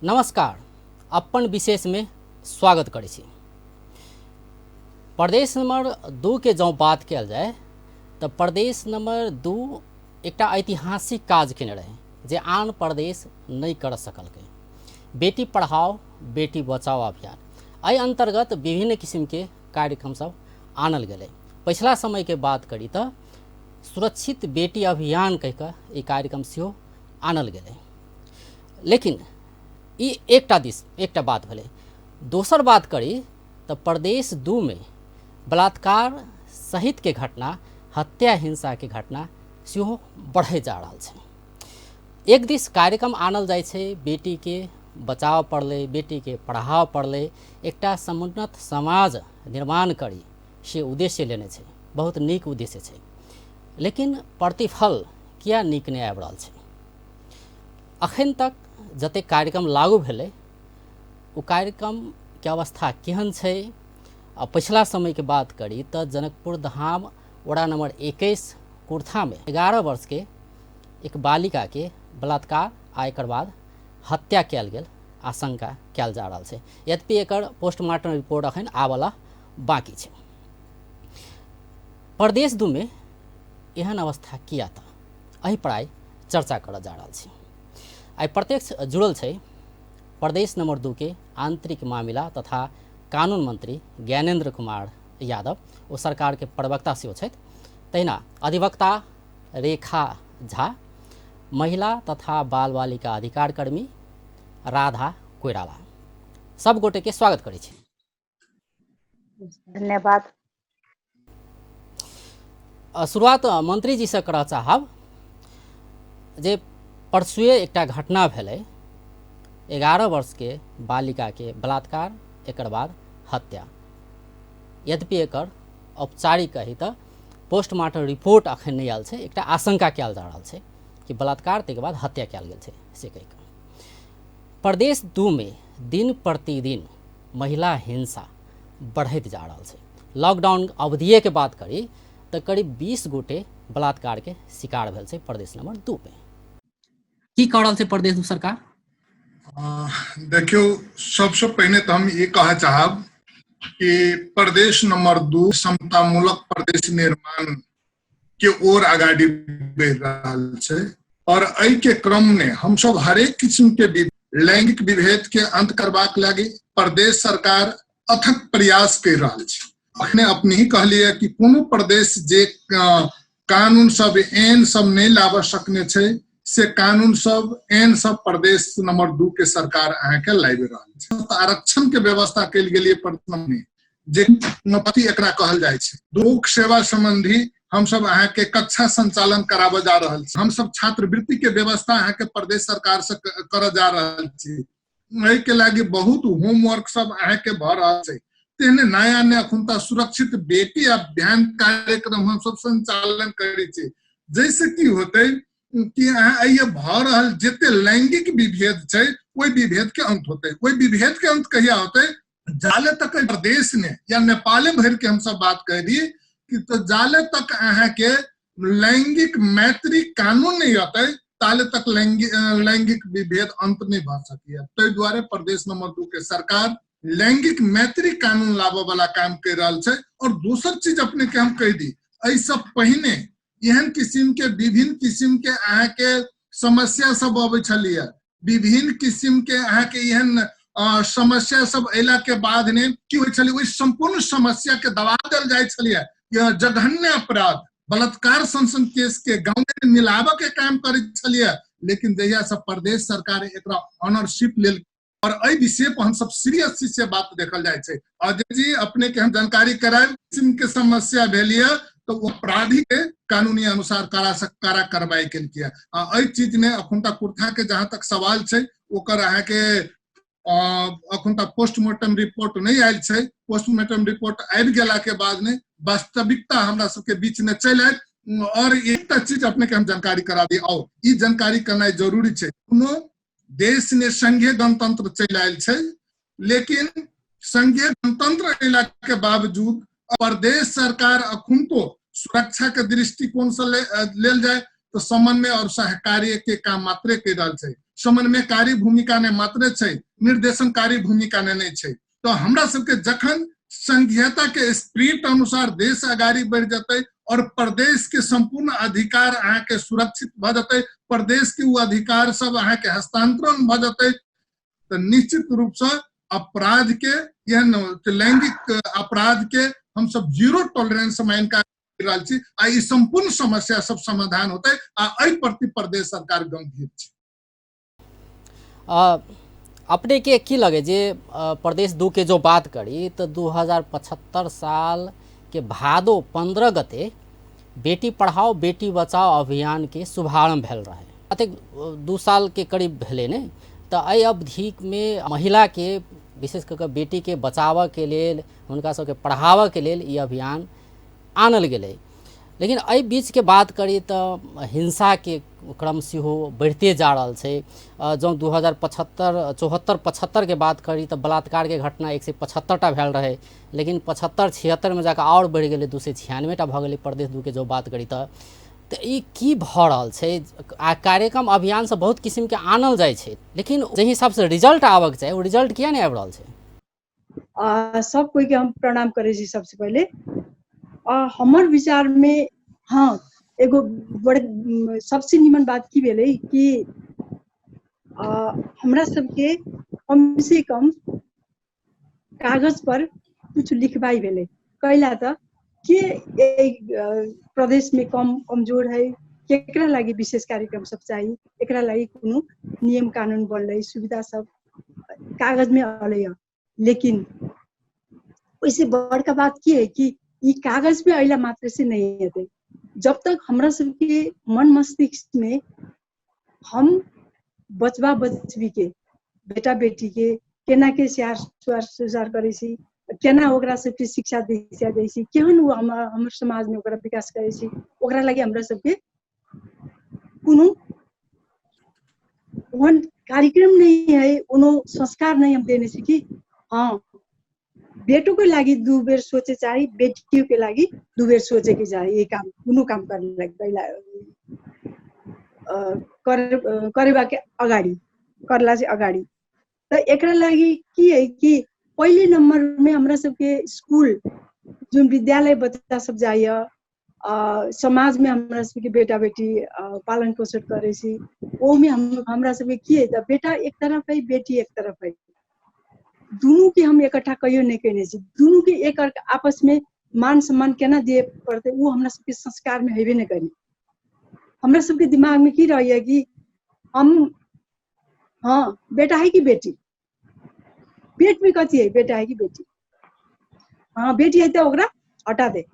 नमस्कार, अपन विशेष में स्वागत करै छी। प्रदेश नंबर 2 के जँ बात कल जाए तो प्रदेश नंबर 2 एकटा ऐतिहासिक काज केने रहे जे आन प्रदेश नहीं कर सकलकै। बेटी पढ़ाओ बेटी बचाओ अभियान एहि अंतर्गत विभिन्न किस्म के कार्यक्रम सब आनल गेलै। पिछला समय के बात करी तो सुरक्षित बेटी अभियान कहिके ई कार्यक्रम सेहो आनल गेलै। लेकिन ई एकटा बात भेलै। दोसर बात करी तो प्रदेश 2 में बलात्कार सहित के घटना, हत्या हिंसा के घटना सेहो बढ़े जा रहा है। एक दिस कार्यक्रम आनल जाय छै, बेटी के बचाव पड़ले, बेटी के पढ़ाव पड़ले, एकटा समुन्नत समाज निर्माण करी से उद्देश्य लेने छै। बहुत नीक उद्देश्य छै, लेकिन प्रतिफल किया नीक नहीं आबि रहल छै। अखन तक जते कार्यक्रम लागू भेलै ओ कार्यक्रम के अवस्था केहन छै। पिछला समय के बात करी तो जनकपुर धाम वड़ा नंबर 21 कुर्था में 11 वर्ष के एक बालिका के बलात्कार आ एकर बाद हत्या कयल गेल आशंका कयल जा रहल छै। यद्यपि एकर पोस्टमार्टम रिपोर्ट अखन आबला बाकी छै। प्रदेश 2 में एहन अवस्था किया था एहि पर आइ चर्चा करल जा रहल छै। आई प्रत्यक्ष जुड़ल छै प्रदेश नंबर 2 के आंतरिक मामला तथा कानून मंत्री ज्ञानेंद्र कुमार यादव। वो सरकार के प्रवक्ता सेहो छथि। तहिना अधिवक्ता रेखा झा, महिला तथा बाल बालिका अधिकार कर्मी राधा कोइराला। सब गोटे के स्वागत करै छी। धन्यवाद। शुरुआत मंत्री जी से करऽ चाहब जे परसुए एकटा घटना भेलै, 11 वर्ष के बालिका के बलात्कार एकर बाद हत्या। यद्यपि एकर औपचारिक कही तो पोस्टमार्टम रिपोर्ट अखन नहीं आयल छै। एकटा आशंका कयल जा रहल छै कि बलात्कार तै के बाद हत्या कयल गेल छै से कहि कऽ। प्रदेश 2 में दिन प्रतिदिन महिला हिंसा बढ़ैत जा रहल छै। लॉकडाउन अवधिये के बात करी तो करीब 20 गोटे बलात्कार के शिकार भेल छै प्रदेश नंबर 2 में। की कह रहल छै प्रदेश 2 सरकार? देखियो, सबसे पहले तो हम ये कह चाहब कि प्रदेश नंबर 2 समतामूलक प्रदेश निर्माण के ओर आगाड़ी बढ़ रहा है और एहि के क्रम में हम सब हरेक किस्म के लैंगिक विभेद के अंत करबाक लागी प्रदेश सरकार अथक प्रयास कर रहा है। अखने अपने ही कहलिए कि कोनो प्रदेश जे कानून सब एन सब नहीं लाब सकने छे से कानून सब एन सब प्रदेश नंबर 2 के सरकार अहाँके लाबि रहल छै। आरक्षण के व्यवस्था कल गेलिए प्रथम में जे नपति एकरा कहल जाय छै। लोक सेवा संबंधी हम सब अहाँके कक्षा संचालन कराबे जा रहल छी। हम सब छात्रवृत्ति के व्यवस्था अहाँके प्रदेश सरकार से कर जा रहल छी। एहि के लागी बहुत होमवर्क सब अहाँके भ रहल छै। तेहने नया नया अखुनता सुरक्षित बेटी अभियान कार्यक्रम हम सब संचालन करै छी। जैसे की होते कि ये भ रहल जते लैंगिक विभेद छै ओहि विभेद के अंत होते। ओहि विभेद के अंत कहिया होते? जाले तक प्रदेश ने या नेपाले भर के हम सब बात करी कि तो जाले तक अहाँ के लैंगिक मैत्री कानून नहीं होते ताले तक लैंगिक विभेद अंत नहीं भ सकिए। तो द्वारे प्रदेश नंबर 2 के सरकार लैंगिक मैत्री कानून लाबे वाला काम कर रहा है। और दूसर चीज अपने के हम कह दी, ऐसा पहने एहन किस्म के विभिन्न किस्म के अहाँ के समस्या सब अबै छलिए। विभिन्न किस्म के अहाँ के एहन समस्या सब अयला के बाद ने की होइ छलिए, ओहि संपूर्ण समस्या के दबा देल जाय छलिए। जघन्य अपराध बलात्कार संसन केस के गांव में मिलाबे के काम करे छलिए। लेकिन जहिया से प्रदेश सरकार एकरा ऑनरशिप लेल और एहि विषय पर हम सब सीरियस से बात देखल जाय छै। अजय जी अपने के हम जानकारी कराए किस्म के समस्या भेलिए तो अपराधी के कानूनी अनुसार कारा कार्रवाई के किया। एहि चीज ने अखुनता कुर्था के जहां तक सवाल छै ओकर अहाँ के अखुनता पोस्टमार्टम रिपोर्ट नहीं आयल छै। पोस्टमार्टम रिपोर्ट आबि गेला के बाद ने वास्तविकता हमरा सबके बीच में चल आयल। और एकटा चीज अपने के हम जानकारी करा दी, और ई जानकारी करना जरूरी छै। कोनो देश ने संघीय गणतंत्र चल आयल छै, लेकिन संघीय गणतंत्र अयला के बावजूद प्रदेश सरकार अखुनतो सुरक्षा के दृष्टिकोण से लेल जाए तो समन्वय और सहकार्य के काम मात्रे कर रहा है। समन्वयकारी भूमिका ने मात्र छै, निर्देशनकारी भूमिका ने नहीं छै। तो हमरा सबके जखन संघीयता के स्पिरिट अनुसार देश आगाड़ी बढ़ जते और प्रदेश के संपूर्ण अधिकार अहाँ के सुरक्षित भ जते, प्रदेश के वो अधिकार सब अहाँ के हस्तांतरण भ जते, तो निश्चित रूप से अपराध के यह लैंगिक अपराध के हम सब जीरो टॉलरेंस में का आ ई संपूर्ण समस्या सब समाधान होते आ एहि प्रति प्रदेश सरकार गंभीर छै। अपने के की लगे जे प्रदेश 2 के जो बात करी तो 2075 साल के भादो 15 गते बेटी पढ़ाओ बेटी बचाओ अभियान के शुभारंभ भेल रहे, अतेक 2 साल के करीब भेले ने। तो एहि अवधि में महिला के विशेष करके बेटी के बचाव के लेल, उनका सबके पढ़ाव के लेल ये अभियान आनल गेलै। लेकिन एहि बीच के बात करी तो हिंसा के क्रम सेहो बढ़ते जा रहा है। जो 2075 के बात करी तो बलात्कार के घटना 175टा भेल रहे, लेकिन 75-76 में जाकर और बढ़ गए, 296टा भ गए प्रदेश 2 के जो बात करी तो ई की भ रहल छै। आ कार्यक्रम अभियान से बहुत किस्म के आनल जाय छै, लेकिन जे हिसाब से रिजल्ट आबक चाहिए वो रिजल्ट किया नहीं आबि रहल छै। सब कोई के हम प्रणाम करे छी। सबसे पहले हमर विचार में हाँ एगो बड़े सबसे निमन बात की भेलै कि हमरा सबके कम से कम कागज पर कुछ लिखवाई भेलै। कैला त के प्रदेश में कम कमजोर है, केकरा लागी विशेष कार्यक्रम सब चाहिए, एकरा लागी कोनो नियम कानून बनलै, सुविधा सब कागज में अलै। लेकिन वैसे बड़का बात की है कि ये कागज में अला मात्र से नहीं है। जब तक हमरा सबके मन मस्तिष्क में हम बचवा बचवी के बेटा बेटी के केना के सुधार करे छी, केना ओकरा सबके शिक्षा दीक्षा दै छी, केहन वो हमर समाज में ओकरा विकास करे छी, ओकरा लगे हमरा सबके कोनो वन कार्यक्रम नहीं है, कोनो संस्कार नहीं हम देने छी कि हाँ बेटों के लागी 2 बेर सोचे चाहिए, बेटियों के लागी 2 बेर सोचे के चाहिए। ये काम कोनो काम करेबा के अगाडि करला से अगाडि तो एकरा लागी की है कि पहले नंबर में हमरा सबके स्कूल जो विद्यालय बच्चा सब जाइए, समाज में हमरा सबके बेटा बेटी पालन पोषण करे छी, वो में हमरा सबके की है त बेटा एक तरफ है बेटी एक तरफ है, दोनों के हम इकट्ठा कहियो नहीं कहने छी। दोनों के एक आपस में मान सम्मान केना दिए पड़ते वो हमरा सबके संस्कार में हेबे नहीं करी। हमरा सबके दिमाग में की रही है कि हम हाँ बेटा है कि बेटी, पेट में कथी है बेटा है कि बेटी, हाँ बेटी है तो ओकरा हटा दे।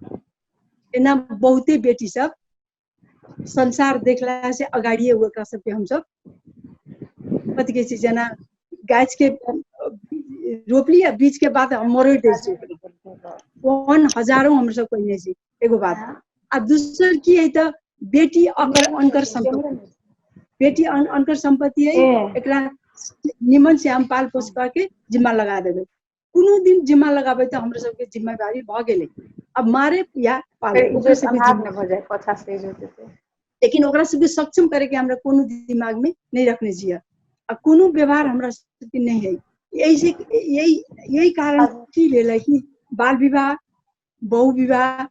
एना बहुते बेटी सब संसार देखला से अगाड़िए ओकरा सबके हम सब कथी कहै छी जेना गाछ के रोपली आ बीज के बाद हम मरोड़ दे छी, कौन हजारों हम सब कहने छी। एगो बात आ दूसर की है तो बेटी अनकर संपत्ति, बेटी अनकर संपत्ति है, एकरा निमन से हम पाल पोष करके जिम्मा लगा देवे। कोनो दिन जिम्मा लगाबे तो हमरा सबके जिम्मेदारी भ गेलै, अब मारे या पाले ओकरा सबके जिम्मा भ जाए 50 स्टेज होते थे। लेकिन ओकरा सबके सक्षम करे के हमरा कोनो दिमाग में नहीं रखने चाहिए आ कोनो व्यवहार हमरा सबके नहीं है। यही कारण की भेल है कि बाल विवाह, बहु विवाह,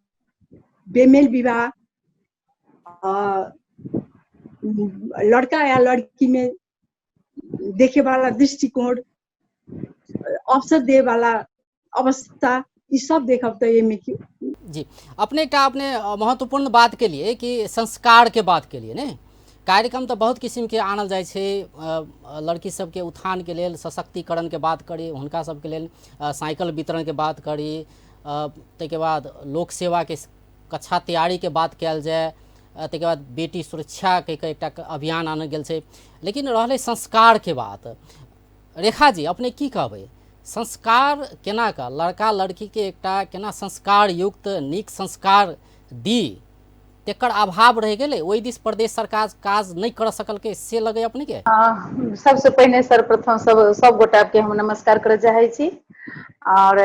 बेमेल विवाह, लड़का या लड़की में देखे वाला दृष्टिकोण, अवसर दे वाला अवस्था, ये सब देखब तो ये में जी अपने महत्वपूर्ण बात के लिए कि संस्कार के बात के लिए ने कार्यक्रम तो बहुत किस्म के आनल जाय छे। लड़की सबके उत्थान के लेल सशक्तिकरण के बात करी, हुनका सबके लेल साइकिल वितरण के बात करी, ताहिके बाद लोक सेवा के कक्षा तैयारी के बात कयल जाए, ताहिके बाद बेटी सुरक्षा के एकटा अभियान आनल गेल छे। लेकिन रहले संस्कार के बात, रेखा जी अपने की कहबै संस्कार केना का लड़का लड़की के एकटा केना संस्कार युक्त नीक संस्कार दी तेकर अभाव रह गए, ओहि दिस प्रदेश सरकार काज नहीं कर सकल के से लगे अपने के। सबसे पहले सर्वप्रथम सब गोटा के हम नमस्कार करे चाहे छी। और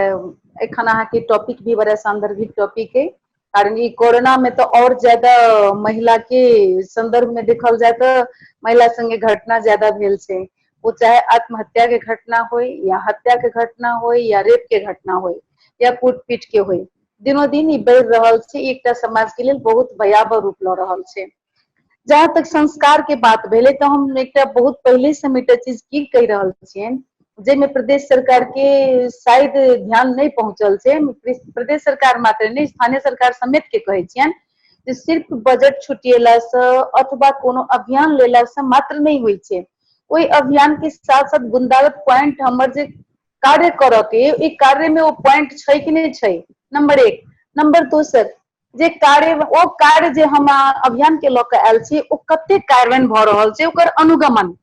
एखन अहाँ के टॉपिक भी बड़ा सांदर्भिक टॉपिक है कारण ई कोरोना में तो और ज्यादा महिला के संदर्भ में देखल जाए तो महिला संगे घटना ज्यादा भेल छै, वो चाहे आत्महत्या के घटना होय या हत्या के घटना होय या रेप के घटना होय या कूट पीट के होय, दिनों दिन ई बढ़ रहल छै, एकटा समाज के लेल बहुत भयावह रूप ल रहल छै। जहाँ तक संस्कार के बात भेले तो हम एकटा बहुत पहले से एकटा चीज की कह रहल छियनि, जेमे प्रदेश सरकार के शायद ध्यान नहीं पहुंचल छै। प्रदेश सरकार मात्र नहीं, स्थानीय सरकार समेत के कहे छियनि जे सिर्फ बजट छुटिएला से अथवा कोनो अभियान लेला से मात्र नहीं होय छै। ओई अभियान के साथ साथ गुंडागत पॉइंट हमर जे कार्य करऽ के, ई कार्य में वो पॉइंट छै कि नहीं छै, नंबर 1। नंबर 2 सर, जे कार्य ओ कार्य जे हम अभियान के लऽ के आयल छी ओ कते कार्यान्वयन भऽ रहल छै, ओकर अनुगमन,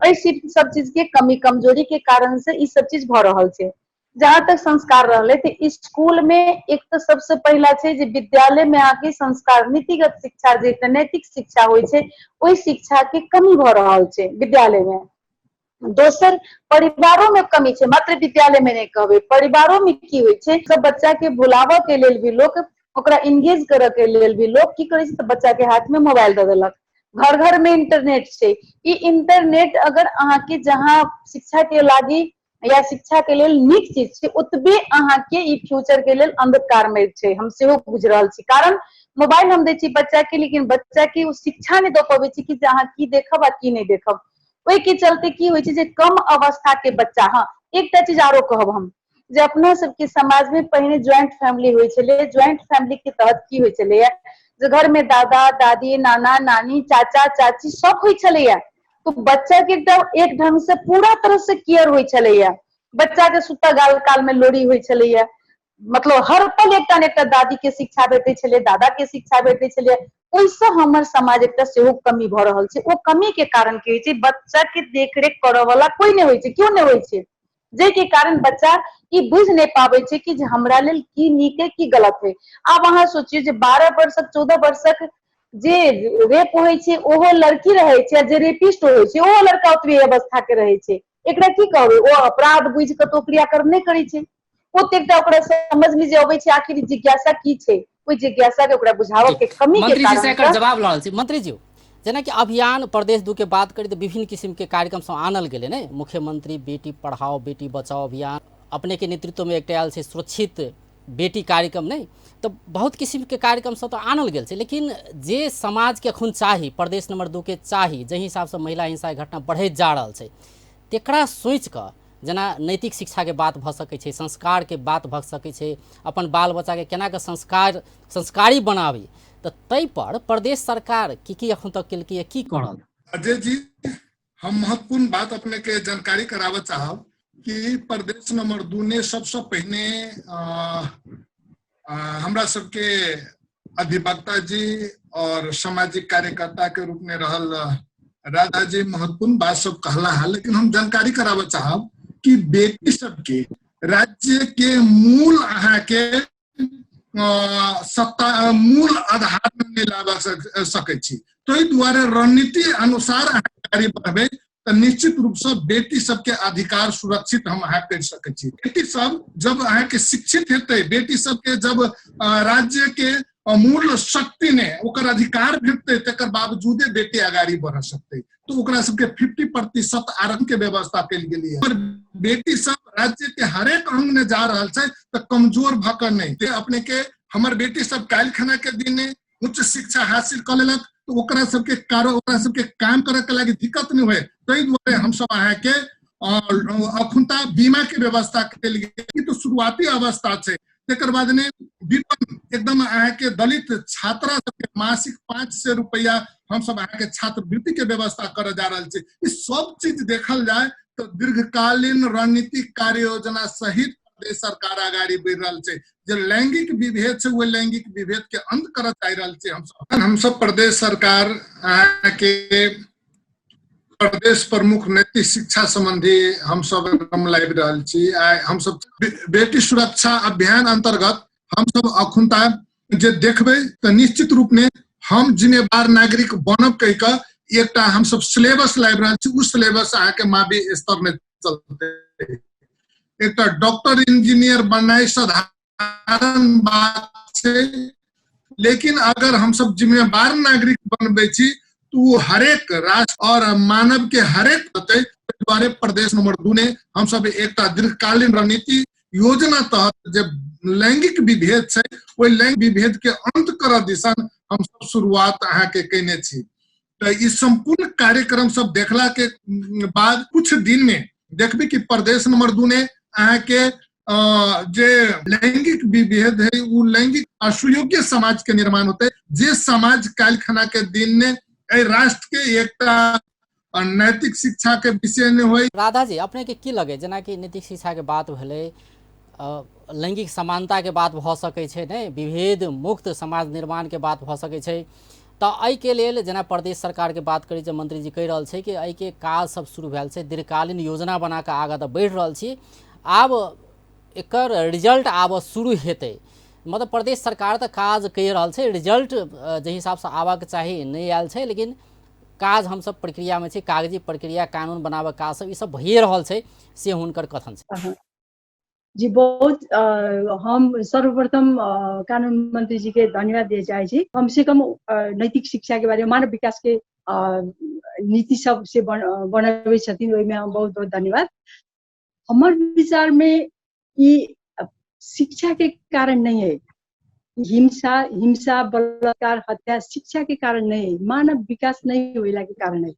एहि सब चीज के कमी कमजोरी के कारण से ई सब चीज भऽ रहल छै। जहां तक संस्कार रहले तो स्कूल में एक तो सबसे पहला छै जे विद्यालय में आके संस्कार, नीतिगत शिक्षा, जे नैतिक शिक्षा होय छै, ओई शिक्षा के कमी भऽ रहल छै विद्यालय में। दोसर, परिवारों में कमी छै, मात्र विद्यालय में नहीं कहबै, परिवारों में की होय छै, सब बच्चा के भुलावऽ के लेल भी लोग, ओकरा इंगेज करऽ के लेल भी लोग की करे छै, तो बच्चा के हाथ में मोबाइल दे देलक। घर घर में इंटरनेट छै, ई इंटरनेट अगर अहाँ के जहाँ शिक्षा के लागी या शिक्षा के लेल नीक चीज छै, ओतबे अहाँ के ई फ्यूचर के लेल अंधकार में छै, हम सेहो बुझ रहल छी। कारण मोबाइल हम दै छी बच्चा के, लेकिन बच्चा के ओ शिक्षा नहीं दऽ पबै छी कि अहाँ की देखब आ की नहीं देखब। ओहि के चलते की होय छै जे कम अवस्था के बच्चा, हाँ एकटा चीज आरो कहब हम, जे अपना सबके समाज में पहिने ज्वाइंट फैमिली होय छलै, ज्वाइंट फैमिली के तहत की होय छलैया जे घर में दादा दादी, नाना नानी, चाचा चाची सब होय छलैया, तो बच्चा के एक ढंग से पूरा तरह से केयर होय छलैया। बच्चा के सुतऽ काल में लोरी होय छलैया, मतलब हर पल एकटा ने एकटा दादी के शिक्षा भेटै छलै, दादा के शिक्षा भेटै छलै। ओइसे हमर समाज एकटा सेहो कमी भऽ रहल छै। ओ कमी के कारण की होय छै, बच्चा के देखरेख करऽ वाला कोई नहीं होय छै, क्यों नहीं होय छै, जे के कारण बच्चा ई बुझ नहीं पाबै छै कि जे हमरा लेल की नीक है की गलत है। आब अहाँ सोचियौ जे 12 वर्षक 14 वर्षक जे रेप होय छै ओहो लड़की रहै छै, जे रेपिस्ट होय छै ओहो लड़का ओतबे अवस्था के रहै छै। एकरा की कहबै, ओ अपराध बुझि कऽ तो क्रियाकर्म नहीं करै छै, ओतेकटा ओकरा समझ में जे अबै छै आखिर जिज्ञासा की छै, ओहि जिज्ञासा के ओकरा बुझावऽ के कमी के मंत्री जी से कारण एकर जवाब लऽ रहल छी। मंत्री जी, जेना कि अभियान प्रदेश 2 के बात करी तो विभिन्न किस्म के कार्यक्रम सब आनल गेले ने, मुख्यमंत्री बेटी पढ़ाओ बेटी बचाओ अभियान, अपने के नेतृत्व में एकटा आयल छै सुरक्षित बेटी कार्यक्रम, नहीं तो बहुत किस्म के कार्यक्रम सब तो आनल गेल छै, लेकिन जे समाज के अखन चाही, प्रदेश नंबर 2 के चाही, जे हिसाब से महिला हिंसा के घटना बढ़ैत जा रहल छै, तेकरा सोचि कऽ जेना नैतिक शिक्षा के बात भऽ सकै छै, संस्कार के बात भऽ सकै छै, अपन बाल बच्चा के केना के संस्कारी बनाबी, तो तै पर प्रदेश सरकार की अखन तक केलकै, की करल? अजय जी, हम महत्वपूर्ण बात अपने के जानकारी करावऽ चाहब कि प्रदेश नंबर 2 ने सबसे पहले हमरा सबके अधिवक्ता जी और सामाजिक कार्यकर्ता के रूप में रहल राधा जी महत्वपूर्ण बात सब कहला है, लेकिन हम जानकारी करावऽ चाहब कि बेटी सबके राज्य के मूल अहाँ के सत्ता मूल आधार में लाबऽ सकै छी। तो दुआरे रणनीति अनुसार अहाँ कार्य बढ़बै तो निश्चित रूप से बेटी सबके अधिकार सुरक्षित हम अहाँ कर सकै छी। बेटी सब जब अहाँ के शिक्षित हेतै, बेटी सबके जब राज्य के मूल शक्ति ने ओकर अधिकार भेटतै, तकर बावजूदे बेटी आगाड़ी बढ़ सकतै। तो ओकरा सबके 50% आरक्षण के व्यवस्था कल गेली है। बेटी सब राज्य के हरेक अंग में जा रहल छै तो कमजोर भकर नहीं, अपने के हमर बेटी सब काल्हि खना के दिन उच्च शिक्षा हासिल कर लेलक तो ओकरा सबके काम करे के लागी दिक्कत नहीं हुए। ताहि दुआरे हम सब अहाँ के अखुनता बीमा के व्यवस्था के लिए तो शुरुआती अवस्था छै। तेकर बाद ने विपन्न एकदम अहाँ के दलित छात्रा सबके मासिक 500 रुपया हम सब अहाँ के छात्रवृत्ति के व्यवस्था करे जा रहल छै। ई सब चीज देखल जाए तो दीर्घकालीन रणनीतिक कार्य योजना सहित प्रदेश सरकार आगाड़ी बढ़ रहल छै। जो लैंगिक विभेद छै वो लैंगिक विभेद के अंत करत जा रहल छै। हम सब प्रदेश सरकार के प्रदेश प्रमुख नैतिक शिक्षा संबंधी हम सब लाइव रहल छी। हम सब बेटी सुरक्षा अभियान अंतर्गत हम सब अखुनता जे देखबै तो निश्चित रूप में हम जिम्मेवार नागरिक बनब कह के एकटा हम सब सिलेबस लाइव रहल छी। उस सिलेबस अहाँ के मावी स्तर में चलते। एक डॉक्टर इंजीनियर बननाइ साधारण बात छै, लेकिन अगर हम सब जिम्मेवार नागरिक बनबे छी तो हरेक राष्ट्र और मानव के हरेक होते द्वारे प्रदेश नंबर 2 ने हम सब एक दीर्घकालीन रणनीति योजना तहत जब लैंगिक विभेद है वही लैंगिक विभेद के अंत कर दिशा हम सब शुरुआत अहाँ के केने छी। तो इस संपूर्ण कार्यक्रम सब देखला के बाद कुछ दिन में देखबे कि प्रदेश नंबर 2 ने अहाँ के जे लैंगिक विभेद है वो लैंगिक असुयोग्य समाज के निर्माण होते जे समाज काल खाना के दिन ने राष्ट्र के एक नैतिक शिक्षा के विषय में होई। राधा जी अपने के की लगे जेना कि नैतिक शिक्षा के बात भेले लैंगिक समानता के बात भ सकै छै नै विभेद मुक्त समाज निर्माण के बात भ सकै छै तो एहि के लेल जेना प्रदेश सरकार के बात करी जे मंत्री जी कहि रहल छै कि एहि के काज सब शुरू भेल छै दीर्घकालीन योजना बना के आगा त बढ़ि रहल छी आब एकर रिजल्ट आब शुरू हेतै मतलब प्रदेश सरकार तो काज कहि रहल छै रिजल्ट जे हिसाब से आबा के चाहिए नहीं आयल छै लेकिन काज हम सब प्रक्रिया में छै कागजी प्रक्रिया कानून बनाबे काज सब ई सब भइए रहल छै से हुनकर कथन छै। जी बहुत हम सर्वप्रथम कानून मंत्री जी के धन्यवाद दिए चाहे छी कम से कम नैतिक शिक्षा के बारे में मानव विकास के नीति सब से बनावे छथिन ओहि में हम बहुत बहुत धन्यवाद। हमार विचार में ये शिक्षा के कारण नहीं है हिंसा बलात्कार हत्या शिक्षा के कारण नहीं है मानव विकास नहीं होला के कारण है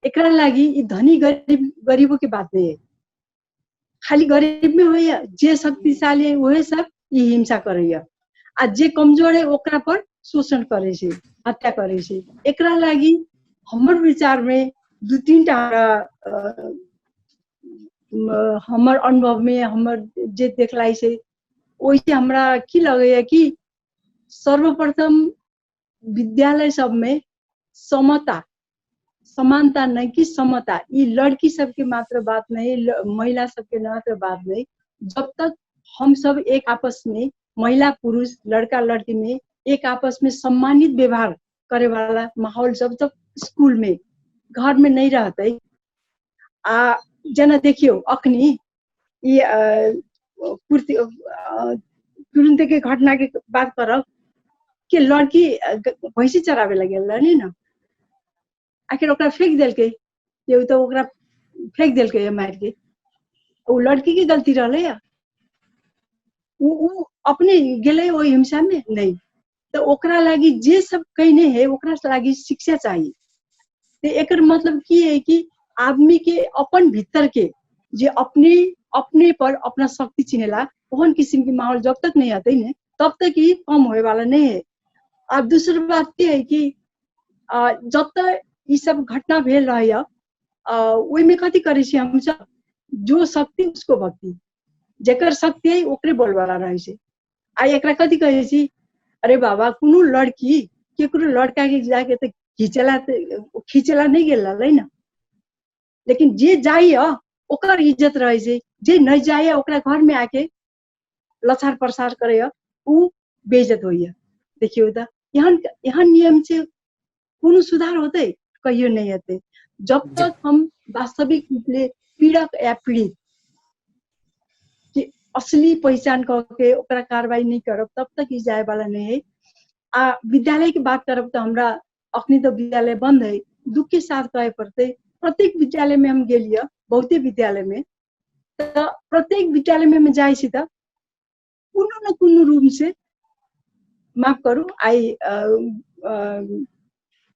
एकरा लागी ये धनी गरीबों की बात नहीं है खाली गरीब में हो जे शक्तिशाली है वही सब ये हिंसा करे आ जे कमजोर है ओकरा पर शोषण करे छे हत्या करे छे एकरा लागी हमर विचार में 2-3 टा हमर अनुभव में हमर जे देखलाई छे ओइसे हमरा की लगे कि सर्वप्रथम विद्यालय सब में समता समानता नहीं कि समता ये लड़की सबके मात्र बात नहीं महिला सबके मात्र बात नहीं जब तक हम सब एक आपस में महिला पुरुष लड़का लड़की में एक आपस में सम्मानित व्यवहार करे वाला माहौल जब तक स्कूल में घर में नहीं रहते जना देखियो अखनी ये तुरंत के घटना के बात करब कि लड़की भैंसी चरावे लगे नहीं ना आखिर ओकरा फेंक देलके तो ओकरा फेंक देलके मार के वो लड़की की गलती रहले वो अपने गेले वो हिंसा में नहीं तो ओकरा लागी जे सब कहने है ओकरा लागी शिक्षा चाहिए तो एकर मतलब की है कि आदमी के अपन भीतर के जे अपने पर अपना शक्ति चिनेला ओहन किस्म की माहौल जब तक नहीं आते न तब तक ही कम होए वाला नहीं है। अब दूसरी बात ये है कि जब तक ये सब घटना भेल रही है में कथी करे छी हम सब जो शक्ति उसको भक्ति जेकर शक्ति है ओकरे बोलवाला रहे छे एकरा कथी कहे छी अरे बाबा कोनो लड़की केकरो लड़का के जाके तो खींचला नहीं गेला ना लेकिन जे जाइए ओकर इज्जत रहे छे जे नहीं जाइए ओकरा घर में आके लछार प्रसार करे उ बेइज्जत होइए देखियो त यहाँ नियम से कोनो सुधार होते कहियो नहीं होते जब तक हम वास्तविक रूप से पीड़क या पीड़ित की असली पहचान करके ओकरा कार्रवाई नहीं करब तब तक ई जाए वाला नहीं है। विद्यालय की बात करब तो हमरा अखनी तो विद्यालय बंद है दुख के साथ कहे पड़ते प्रत्येक विद्यालय में हम गेलिए बहुते विद्यालय में तो प्रत्येक विद्यालय में हम जाए छी त कोनो न कोनो रूम से माफ करू आई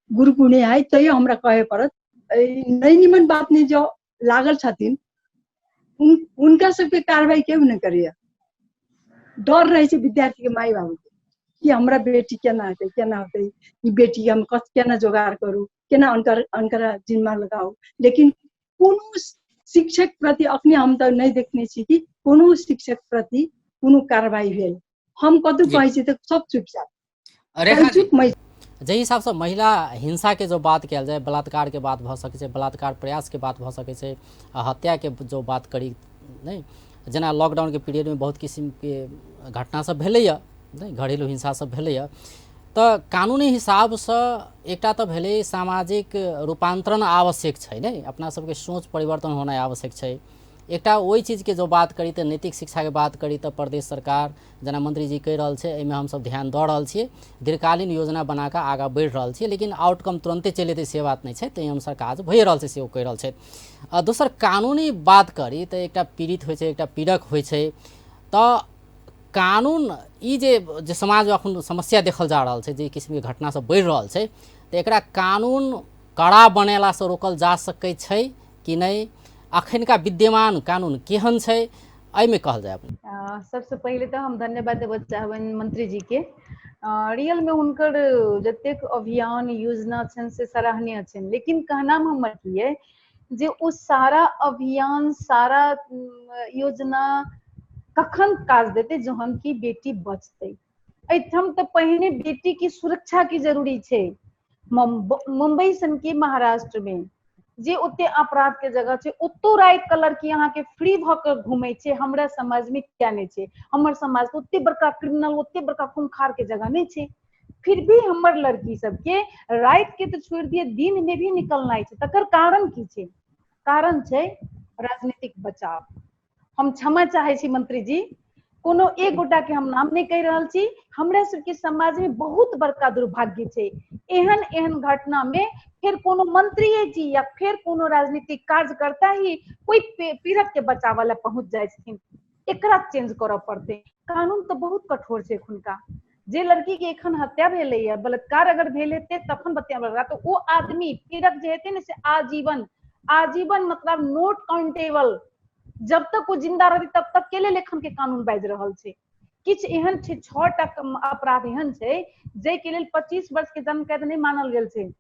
गुरुकुने है तो हमरा कहे पड़त नहीं निमन बात नहीं जो लागल छथिन उनका सबके कार्रवाई क्यों नहीं करिए डर रहे छे विद्यार्थी के माई बाबू के कि हमरा बेटी केना होते ई बेटी हम केना जोगाड़ करू केना अनकर जिम्मा लगाओ लेकिन कोनो शिक्षक प्रति अपने हम तो नहीं देखने छी कि कोनो शिक्षक प्रति कोनो कार्रवाई भेल हम कतु कहे छी तो सब चुपचाप जे हिसाब से महिला हिंसा के जो बात किया जाए बलात्कार के बात भ सके बलात्कार प्रयास के बात भ सके हत्या के जो बात करी नहीं जना लॉकडाउन के पीरियड में बहुत किस्म के घटना सब भेलै नहीं घरेलू हिंसा सब भेलै तो कानूनी हिसाब से एकटा तो भेलै सामाजिक रूपांतरण आवश्यक है नहीं अपना सबके सोच परिवर्तन होना आवश्यक है एकटा ओहि चीजके जो बात करी तऽ नैतिक शिक्षाके बात करी तऽ प्रदेश सरकार जेना मंत्री जी कहि रहल छै, एहिमे हमसब ध्यान दऽ रहल छियै, दीर्घकालीन योजना बना कऽ आगाँ बढ़ि रहल छियै, लेकिन आउटकम तुरंते चलि एतै से बात नहि छै, ताहि अनुसार काज भए रहल छै सेहो कहि रहल छै। दोसर कानूनी बात करी तऽ एकटा पीड़ित होइ छै, एकटा पीड़क होइ छै, तऽ कानून ई जे समाज में अखन समस्या देखल जा रहल छै, जे किस्म के घटना सब बढ़ि रहल छै, तऽ एकरा कानून कड़ा बनेला से रोकल जा सकै छै कि नहीं? अखनका विद्यमान कानून केहन छै, एहिमे कहल जाय अपने। सबसे पहले तो हम धन्यवाद देबऽ चाहबनि मंत्री जी के। रियल में हुनकर जतेक अभियान योजना छनि से सराहनीय छनि, लेकिन कहनाम हमर की है जे ओ सारा अभियान सारा योजना कखन काज देते जहन की बेटी बचते। एहिठाम तऽ पहिने बेटी की सुरक्षा की जरूरी छै। मुंबई सन के महाराष्ट्र में जे ओते अपराध के जगह छै, ओतो राति के लड़की अहाँ के फ्री भ के घूमे छै, हमरा समाज में क्या नहीं छै। हमर समाज तो ओते बड़का क्रिमिनल, ओते बड़का खूंखार के जगह नहीं छै, फिर भी हमर लड़की सबके राति के तो छोड़ दिए दिन में भी निकलना छै। तकर कारण की छै? कारण छै राजनीतिक बचाव। हम क्षमा चाहे छी मंत्री जी, कोनो एक गोटा के हम नाम नहीं कह रहल छी, हमरा सबके समाज में बहुत बड़का दुर्भाग्य छै। एहन एहन घटना में फिर कोनो मंत्री जी या फिर कोनो राजनीतिक कार्यकर्ता ही कोई पीड़ित के बचाव ला पहुंच जाए छथिन। एकरा चेंज करऽ पड़ते। कानून तो बहुत कठोर छै एखुनका। जे लड़की के एखन हत्या भेलै या बलात्कार अगर भेल हेतै तखन बतियाबला, तो ओ आदमी पीड़ित जे हेतै ने से आजीवन आजीवन मतलब नोट काउंटेबल, जब तक वो जिंदा रहती तब तक के लेल एखन के कानून बाजि रहल छै। किछ एहन छै, 6टा अपराध एहन छै जे के लेल 25 वर्ष के जन्म कैद नहीं मानल गेल छै।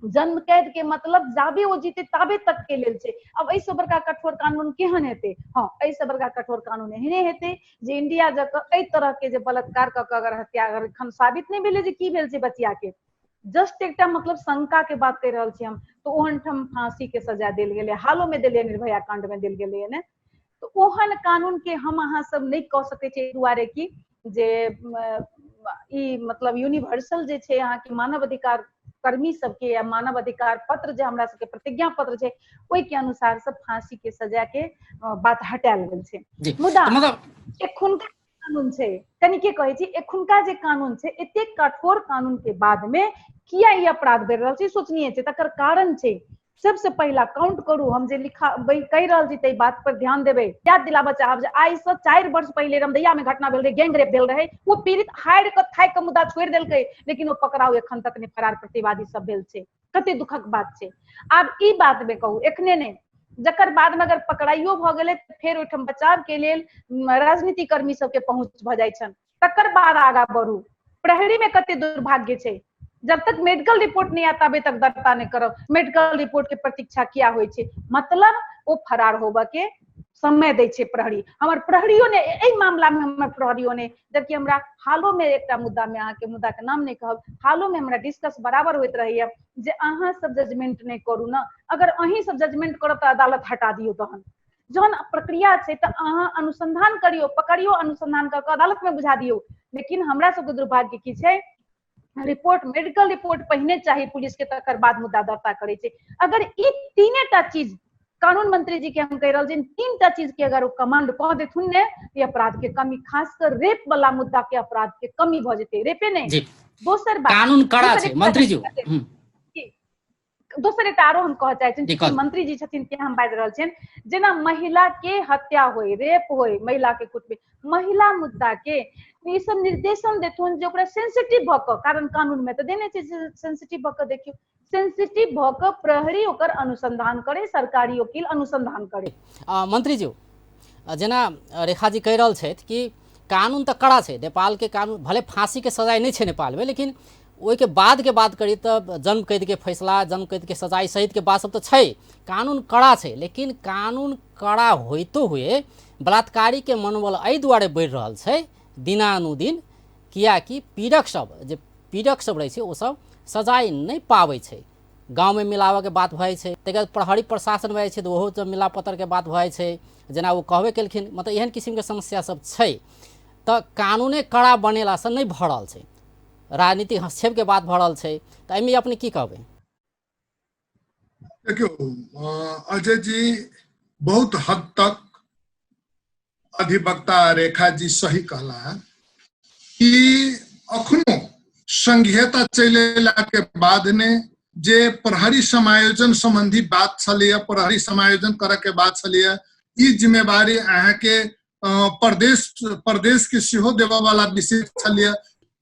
जन्म कैद के मतलब जाबे वो जीते ताबे तक के लेल छै। अब ऐसे बड़का कठोर कानून केहन हेतै? हाँ, ऐसे बड़का कठोर कानून एहने हेतै जे इंडिया जक एहि तरह के जे बलात्कार क के अगर हत्या अगर एखन साबित नहीं भेलै जे की भेल छै बचिया के, जस्ट एकटा मतलब शंका के बात कहि रहल छी हम, तो ओहन ठाम फांसी के सजा देल गेलै, हालो में देलियै, निर्भया कांड में देल गेलै ने। तो ओहन कानून के हम अहाँ सब नहीं कह सकै छी दुआरे की जे ई मतलब यूनिवर्सल जे छै अहाँ के मानव अधिकार कर्मी सबके या मानव अधिकार पत्र जे हमरा सबके प्रतिज्ञा पत्र छै, ओहि के अनुसार सब फांसी के सजा के बात हटायल गेल छै। मुदा एखुनका कानून छै, कनिके कहै छी, एखुनका जे कानून छै, एतेक कठोर कानून के बाद में किया ई अपराध बढ़ि रहल छै सोचनीय छै। तकर कारण छै, सबसे पहला काउंट करू, हम जे कहि रहल छी ताहि बात पर ध्यान देबै। याद दिलाबऽ चाहब जे आइ से 4 वर्ष पहले रमदैया में घटना भेल रहे, गैंग रेप भेल रहे, वो पीड़ित हारि के थाकि के मुद्दा छोड़ि देलकै, लेकिन वो पकड़ाव एखन तक ने फरार प्रतिवादी सब भेल छै। कते दुखक बात छै। आब ई बात में कहू, एखने ने जकर बाद में अगर पकड़ाइयो भ गेलै फेर ओहिठाम बचाव के लेल राजनीति कर्मी सबके पहुंच भ जाइ छनि, तकर बाद आगाँ बढ़ू। प्रहरी में कते दुर्भाग्य छै, जब तक मेडिकल रिपोर्ट नहीं आता तबे तक दर्ता नहीं करो। मेडिकल रिपोर्ट के प्रतीक्षा किया होइ छै, मतलब वो फरार होबऽ के समय दै छै प्रहरी। हमर प्रहरियो ने एहि मामला में हमर प्रहरियो ने, जबकि हमरा हालो में एकटा मुद्दा में, अहाँ के मुद्दा के नाम नहीं कहब, हालो में हमरा डिस्कस बराबर होइत रहैया जे अहाँ सब जजमेंट नहीं करू ना, अगर अहीं सब जजमेंट करब तऽ अदालत हटा दियौ। तहन जहन प्रक्रिया छै तऽ अहाँ अनुसंधान करियो, पकड़ियो, अनुसंधान कऽ के अदालत में बुझा दियौ। लेकिन हमरा सबके दुर्भाग्य की छै, रिपोर्ट मेडिकल रिपोर्ट पहिने चाही पुलिस के, तकर बाद मुद्दा दर्ता करे छै। अगर ई तीनेटा चीज कानून मंत्री जी के हम कह रहल छी, 3टा चीज के अगर कमांड कह देथुन ने, ये अपराध के कमी, खासकर रेप वाला मुद्दा के अपराध के कमी भ जेतै। रेपे नहीं, दोसर बात कानून कड़ा छै मंत्री जी। दोसर एकटा आरो हम कह चाहै छी, मंत्री जी छथिन के हम बाजि रहल छियनि, जेना महिला के हत्या होय, रेप होय, महिला के कुछ भी, महिला मुद्दा के ई सब निर्देशन देथुन जे ओकरा सेंसिटिव भ क, कारण कानून में तो देने छै सेंसिटिव भ क, देखियो सेंसिटिव भ क प्रहरी ओकर अनुसंधान करे, सरकारी वकील अनुसंधान करे। मंत्री जी जेना रेखा जी कहि रहल छथि कि कानून तऽ कड़ा छै, नेपाल के कानून भले फांसी के सजाए नहीं छै नेपाल में, लेकिन ओहि के बाद के बात करी तऽ जन्म कैद के फैसला, जन्म कैद के सजाई सहित के बात सब तो छै, कानून कड़ा छै। लेकिन कानून कड़ा होइतो हुए बलात्कारी के मनोबल एहि दुआरे बढ़ि रहल छै दिनानुदिन, कियाकि पीड़क सब रहे छै ओ सब सजाई नहीं पाबै छै। गाँव में मिलावऽ के बात भए छै, तकर बाद प्रहरी प्रशासन भए छै तऽ ओहो जब मिला पत्तर के बात भए छै, जेना वो कहबे केलखिन, मतलब एहन किस्म के समस्या सब छै। तऽ कानूने कड़ा बनेला से नहीं भऽ रहल छै, राजनीतिक हस्तक्षेप के बात भऽ रहल छै, तऽ एहिमे अपने की कहबै? देखियो अजय जी, बहुत हद तक अधिवक्ता रेखा जी सही कहला कि अखनो संघीयता चलेला के बाद ने जे प्रहरी समायोजन संबंधी बात छलिए, प्रहरी समायोजन करे के बात छलिए, ई जिम्मेवारी अहाँ के प्रदेश के सेहो देवा वाला विषय छलिए।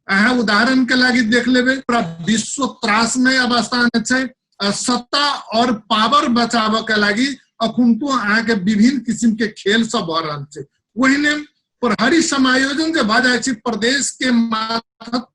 अहाँ उदाहरण के लागी देख लेबे, पूरा विश्व त्रासमय अवस्था में छै, सत्ता और पावर बचाव के लागी अखुनतो अहाँ के विभिन्न किस्म के खेल सब भ रहल छै। वहीने प्रहरी समायोजन जे भ जाय छै, प्रदेश के माथत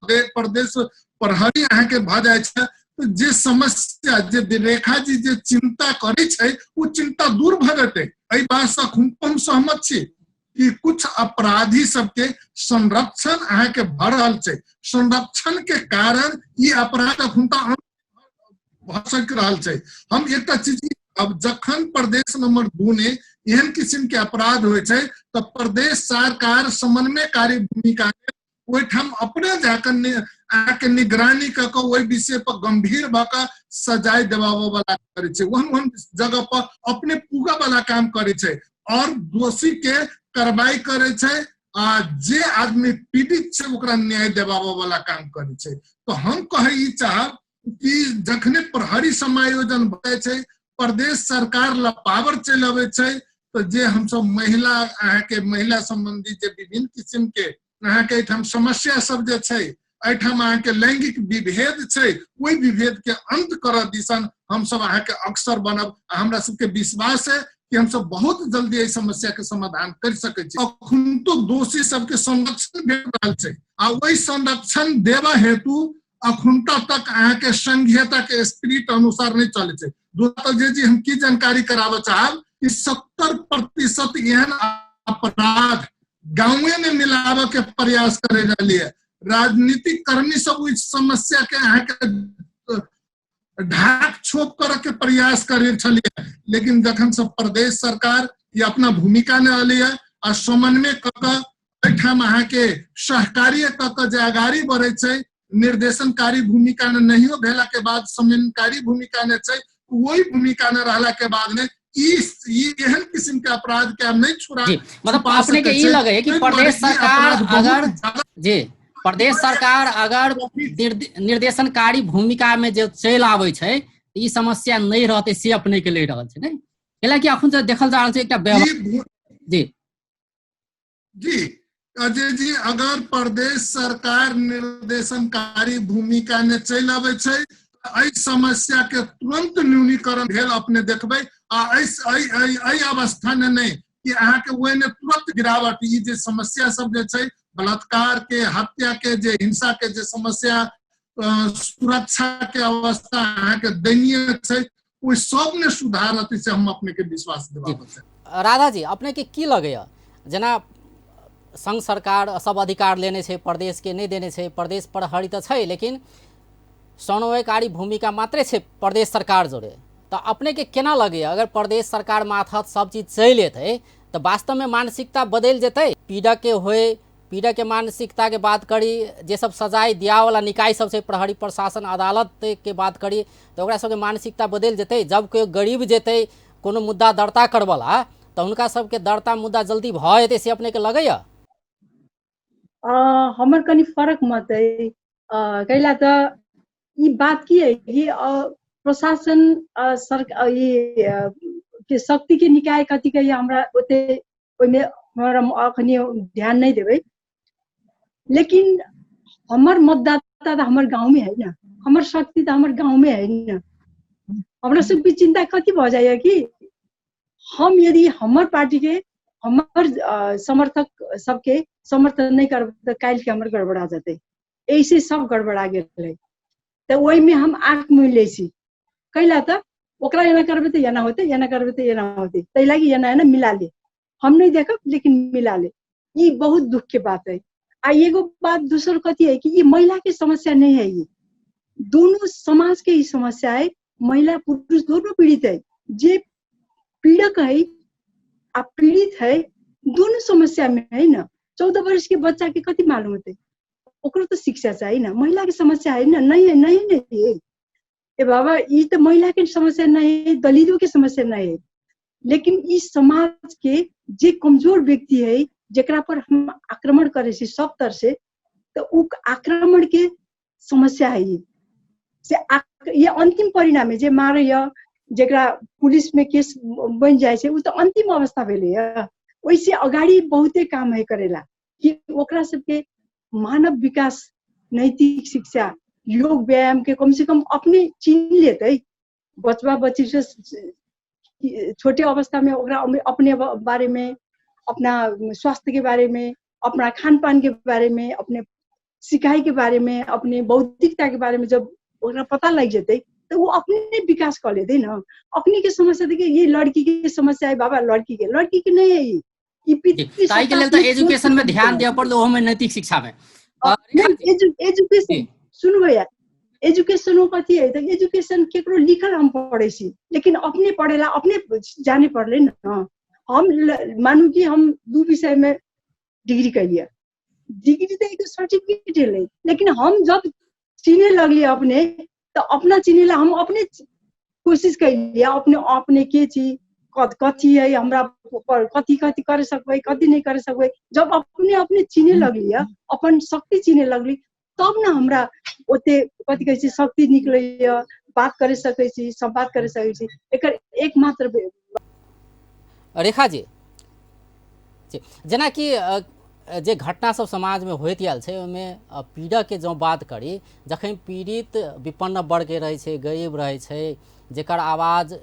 प्रदेश प्रहरी अहाँ के भ जाय छै, तो जे समस्या जे रेखा जी जे चिंता करे छै वो चिंता दूर भ जेतै। एहि बात से हम सहमत छी कि कुछ अपराधी सबके संरक्षण अहाँ के भ रहल छै, संरक्षण के कारण ई अपराध अखुनता भ सक रहल छै। हम एकटा चीज, अब जखन प्रदेश नंबर 2 ने एहन किस्म के अपराध होय छै तो प्रदेश सरकार समन्वयकारी भूमिका में ओहिठाम अपने जाकर आके निगरानी क के ओहि विषय पर गंभीर भ के सजाय देवाबो वाला करे छै, वहन जगह पर अपने पूगा वाला काम करे छै और दोषी के कार्रवाई करे छै, आ जे आदमी पीड़ित छै ओकरा न्याय देवाबो वाला काम करे छै। तो हम कहे ई चाहब कि जखने प्रहरी समायोजन भए छै, प्रदेश सरकार ला पावर चलावे छै, तो जे हम सब महिला अहाँ के महिला संबंधी जे विभिन्न किस्म के अहाँ के एठाम समस्या सब जे छै, एठाम अहाँ के लैंगिक विभेद छै, ओहि विभेद के अंत कर दिसन हम सब अहाँ के अक्सर बनब। हमरा सबके विश्वास है कि हम सब बहुत जल्दी इस समस्या के समाधान कर सके छी। अखन तो दोषी सबके संरक्षण भेट रहल छै, आ वही संरक्षण देवा हेतु अखुनता तक अहाँ के संघीयता के स्पिरिट अनुसार नहीं चले छै। दूसरा जी हम की जानकारी करावे चाहब कि 70% एहन अपराध गाँवे में मिलावे के प्रयास करे रहलिए। राजनीतिक कर्मी सब इस समस्या के अहाँ के ढाक छोप करे के प्रयास करे छलिए, लेकिन जखन सब प्रदेश सरकार ये अपना भूमिका ने लिया आ समन्वय क के एठाम अहाँ के सहकारी क के जे आगाड़ी बढ़े छै, निर्देशनकारी भूमिका ने नहियो भेला के बाद समन्वयकारी भूमिका ने छै, वही भूमिका ने रहला के बाद ने एहन किस्म के अपराध के हम नहीं छुड़ा। मतलब आपने के ये लगे कि प्रदेश सरकार अगर जी प्रदेश सरकार अगर निर्देशनकारी भूमिका में जो चल आवे छै, ई समस्या नहीं रहते से अपने के ले रहल छै नहीं, कैला कि अखन से देखल जा रहल छै एकटा जी जी अजय जी, अगर प्रदेश सरकार निर्देशनकारी भूमिका ने चल आवे छै, एहि समस्या के तुरंत न्यूनीकरण भेल अपने देखबे। आ एहि अवस्था ने नहीं कि अहाँ के ओहि ने तुरंत गिरावट, ई जे समस्या सब जे छै, बलात्कार के, हत्या के, जे हिंसा के जे समस्या, सुरक्षा के अवस्था अहाँ के दयनीय छै, ओहि सब ने सुधार होते से हम अपने के विश्वास दिलाबे छै। राधा जी अपने के की लगे जना संघ सरकार सब अधिकार लेने छै, प्रदेश के नहीं देने छै, प्रदेश प्रहरी तो छै लेकिन समन्वयकारी भूमिका मात्रे छै प्रदेश सरकार जोड़े, तो अपने के केना लगे अगर प्रदेश सरकार माथत सब चीज चल एतै तो वास्तव में मानसिकता बदल जेतै? पीड़क के होए, पीड़क के मानसिकता के बात करी, जे सब सजाए दिया वाला निकाय सब से प्रहरी प्रशासन अदालत के बात करी तो ओकरा सबके मानसिकता बदल जेतै। जब कोई गरीब जेतै कोनो मुद्दा दर्ता करवला तो उनका सबके दर्ता मुद्दा जल्दी भ जेतै से अपने के लगैया? हमर कनी फरक मत है, कैला त ई बात की है कि प्रशासन सरकार के शक्ति के निकाय कति के हमरा ओते ओइमे हमरा अखनी ध्यान नहीं देबै, लेकिन हमर मतदाता तो हमर गांव में है ना, हमर शक्ति तो हमर गांव में है ना। हमरा सबके चिंता कति भ जाए कि हम यदि हमर पार्टी के हमर समर्थक सबके समर्थन नहीं करबै तो काल के हमर गड़बड़ा जाते, ऐसे सब गड़बड़ा गेलै। तो वही में हम आंख मुँह ले छी, कैला त ओकरा एना करबे तो एना होते, एना करबे तो एना होते, तै लागी एना एना मिला ले, हम नहीं देखब लेकिन मिला ले। ये बहुत दुख के बात है। आ एगो बात दूसर कथी है कि ये महिला की समस्या नहीं है, ये दोनों समाज के ही समस्या है। महिला पुरुष दोनों पीड़ित है, जे पीड़क है आ पीड़ित है दोनों समस्या में है ना। 14 वर्ष के बच्चा के कति मालूम होते, ओकरो तो शिक्षा चाहिए ना। महिला की समस्या है ना, नहीं है नहीं नहीं ए बाबा, ये तो महिला की समस्या नहीं है, दलितों की समस्या नहीं है, लेकिन इस समाज के जे कमजोर व्यक्ति है जेकरा पर हम आक्रमण करे छी सब तरह से, तो उ आक्रमण के समस्या है ये से ये अंतिम परिणाम है जे मारे या जेकरा पुलिस में केस बन जाए छै उ तो अंतिम अवस्था भेले है। वैसे अगाड़ी बहुते काम है करेला कि ओकरा सबके मानव विकास, नैतिक शिक्षा, योग व्यायाम के कम से कम अपने चिन्ह लेते, बचवा बच्ची से छोटे अवस्था में ओकरा अपने बारे में, अपना स्वास्थ्य के बारे में, अपना खान पान के बारे में, अपने सिकाई के बारे में, अपने बौद्धिकता के बारे में जब ओकरा पता लग जाते तो वो अपने विकास कर लेते ना। अपनी के समस्या देखिए, ये लड़की की समस्या है बाबा, लड़की के नहीं है ये ताई के लेल तो एजुकेशन में ध्यान दिया पड़ल, ओहो में नैतिक शिक्षा में एजुकेशन सुनबो यार, एजुकेशन कथी है तो एजुकेशन केकरो लिखल हम पढ़े छी लेकिन अपने पढ़ेला अपने जाने पड़ले ना। हम मानू कि हम 2 विषय में डिग्री करिए, डिग्री तो एक सर्टिफिकेट है, लेकिन हम जब चिन्हे लगलिए अपने तो अपना चिन्हेला हम अपने कोशिश करिए अपने के चीज कथी है हमरा कथी कर सकबै कथी नहीं कर सकबै। जब अपने चिन्हे लगलिए, अपन शक्ति चिन्हे लगली, तब ना हमरा ओते कथी कहै छै शक्ति निकलैया, बात करे सकै छी, संवाद करे सकै छी। एकर एकमात्र रेखा जी जेना कि जे घटना सब समाज में होइत आयल छै ओहिमे पीड़क के जो बात करी, जखन पीड़ित विपन्न वर्ग के रहे छै, गरीब रहे छै, जेकर आवाज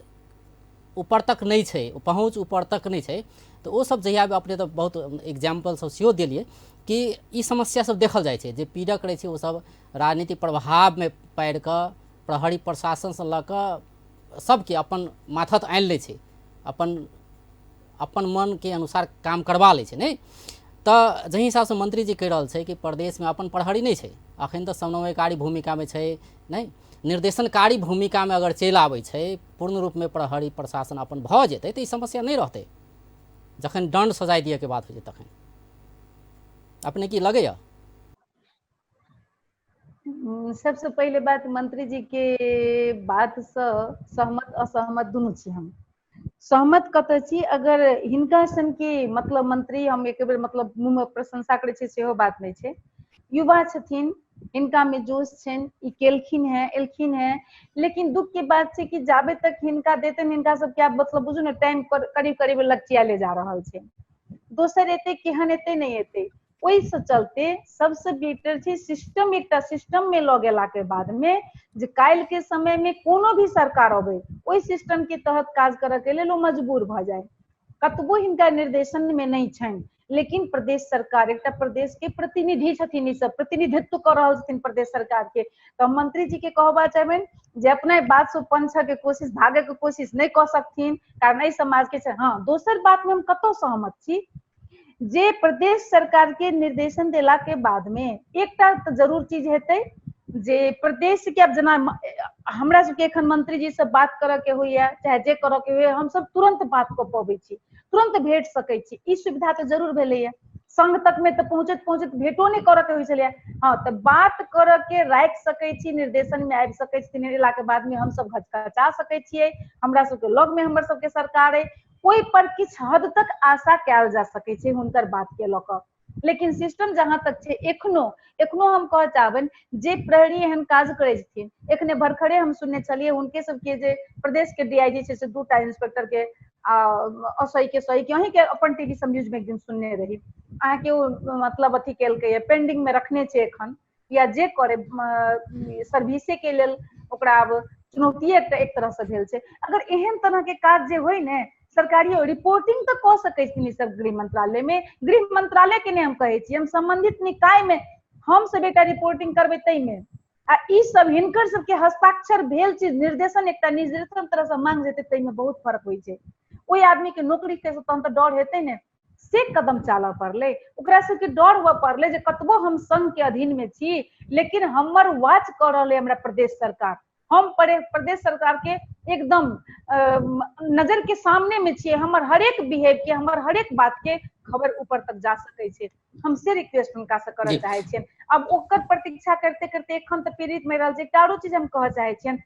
ऊपर तक नहीं छै, पहुँच ऊपर तक नहीं छै, तो वो सब जहिया अपने तो बहुत एग्जाम्पल सब सेहो दिलिए कि ई समस्या सब देखल जाए छै जे पीड़क रहे छै वो सब राजनीतिक प्रभाव में पड़ कऽ प्रहरी प्रशासन से लऽ कऽ सबके अपन माथत आनि लै छै, अपन मन के अनुसार काम करवा लै छै नहीं। तो जही हिसाब से मंत्री जी कह रहा है कि प्रदेश में अपन प्रहरी नहीं है, अखन तो समन्वयकारी भूमिका में है नहीं, निर्देशनकारी भूमिका में अगर चल आबै छै, पूर्ण रूप में प्रहरी प्रशासन अपन भ जेतै तो ई समस्या नहीं रहते, जखन दंड सजाय दिए के बात हो तखन अपने की लगे? सबसे पहले बात मंत्री जी के बात से सहमत असहमत दुनू छी। हम सहमत कतऽ छी, अगर हिनका सन के मतलब मंत्री हम एक बेर मतलब मुँह में प्रशंसा करे छी सेहो बात नहीं छै। युवा छथिन, हिनका में जोश छनि, ई केलखिन है एलखिन है, लेकिन दुख के बात छै कि जाबे तक हिनका देते हिनका सब क्या मतलब बुझू ने टाइम पर करीब करीब लचिया ले जा रहल छै। दोसर एते केहन एते नहीं एते, ओहि से चलते सबसे बेटर छै सिस्टम, एकटा सिस्टम में लऽ गेला के बाद में जे काल्हि के समय में कोनो भी सरकार अबै ओहि सिस्टम के तहत काज करऽ के लेल ओ मजबूर भऽ जाए। कतबो हिनका निर्देशन में नहीं छनि, लेकिन प्रदेश सरकार एक प्रदेश के प्रतिनिधि छथिन, ई सब प्रतिनिधित्व कर रहल छथिन प्रदेश सरकार के। तो मंत्री जी के कहबा चाहबनि जे अपने बात से पंछा के कोशिश भागे के कोशिश नहीं कऽ सकथिन, कारण एहि समाज के छै। हाँ, दोसर बात में हम कतौ सहमत छी जे प्रदेश सरकार के निर्देशन देला के बाद में एकटा तो जरूर चीज हेतै जे प्रदेश के, अब जना हमरा सबके एखन मंत्री जी से बात करऽ के होइया चाहे जे करऽ के होइया, हम सब तुरंत बात कऽ पबै छी, तुरंत भेट सकै छी, ई सुविधा तो जरूर भेलैया। संघ तक में तो पहुंचत भेटो नहीं करऽ के होइ छलैया। हाँ, तो बात करऽ के राखि सकै छी, निर्देशन में आबि सकै छथिन, एला के बाद में हम सब घचघचा सकै छियै, हमरा सबके लग में हमर सबके सरकार है, ओहि पर किछु हद तक आशा कयल जा सकै छै हुनकर बात के लऽ कऽ। लेकिन सिस्टम जहां तक छै एखनो हम कह चाहबनि जे प्रहरी एहन काज करै छथिन, एखने भरखरे हम सुनने छलियै हुनके सबके जे प्रदेश के डीआईजी छै से 2टा इंस्पेक्टर के असही के सही के, अहीं के अपन टीवी सब न्यूज में एक दिन सुनने रही, अहाँ के मतलब अथी केलकै पेंडिंग में रखने छै एखन, या जे करे सर्विसे के लेल ओकरा अब चुनौती एक तरह से भेल छै। अगर एहन तरह के काज जे होय ने सरकारी रिपोर्टिंग तो कऽ सकै छथिन ई सब गृह मंत्रालय में, गृह मंत्रालय के नहीं हम कहै छी, हम संबंधित निकाय में हम सब एकटा रिपोर्टिंग करबै तै में, आ ई सब हिनकर सबके हस्ताक्षर भेल चीज निर्देशन एकटा निर्देशन तरह से मांग जेतै तै में बहुत फर्क होइ छै। ओहि आदमी के नौकरी के तहन तऽ डर हेतै ने, से कदम चालऽ पड़लै, ओकरा सबके डर हुआ पड़लै जे कतबो हम संघ के अधीन में छी लेकिन हमर वाच कऽ रहल है हमरा प्रदेश सरकार, हम प्रदेश सरकार के एकदम नजर के सामने में छियै, हमर हरेक बिहेव के हमर हरेक बात के खबर ऊपर तक जा सकै छै। हम से रिक्वेस्ट हुनका से करऽ चाहे छियनि। अब ओकर प्रतीक्षा करते करते एखन तऽ पीड़ित में रहल छै। एकटा आरो चीज हम कहऽ चाहे छियनि,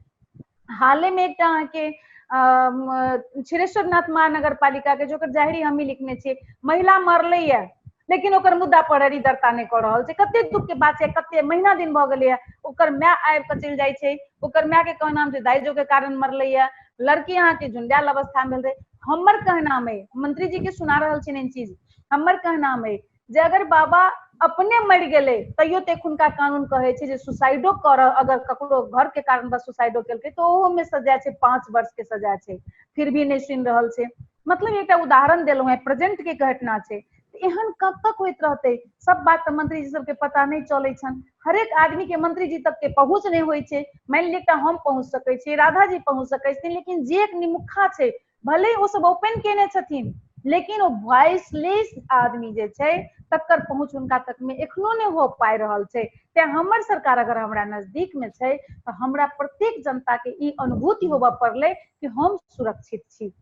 हाले में एकटा अहाँके छिरेश्वरनाथ महानगर पालिका के जो जाहिरी हमी लिखने छे महिला मरले है लेकिन ओकर मुद्दा पर दर्ता नहीं कर रहल छै। कते दुख के बात छै, कते महीना दिन भ गेलै है, ओकर माय आबि के चलि जाइ छै, ओकर माय के कहनाम छै दाइजो के कारण मरले है, लड़की यहाँ के झुंडाल अवस्था में भेल रहे। हमर कहनाम है, मंत्री जी के सुना रहल छै इन चीज, हमर कहनाम है जे अगर बाबा अपने मर गेले तैयो ते हुनका कानून कहे छै जे सुसाइडो कर, अगर ककरो घर के कारण बस सुसाइडो केलकै तो ओहो में सजा छै 5 वर्ष के सजा छै, फिर भी नहीं सुन रहल छै। मतलब एक उदाहरण दिलौ है, प्रेजेंट के घटना छै। एहन कब तक होइत रहते? सब बात तो मंत्री जी सबके पता नहीं चले छन, हर एक आदमी के मंत्री जी तक के पहुंच नहीं होय छै। मान लिया हम पहुंच सकै छी, राधा जी पहुंच सकै छथिन, लेकिन जे एक निमुखा छै भले वो सब ओपन केने छथिन लेकिन वो वॉइसलेस आदमी जे छै तकर पहुंच उनका तक में एखनो नहीं हो पाइ रहल छै। ते हमर सरकार अगर हमरा नजदीक में छै तो हमरा प्रत्येक जनता के ई अनुभूति होबा पड़ले कि हम सुरक्षित छी।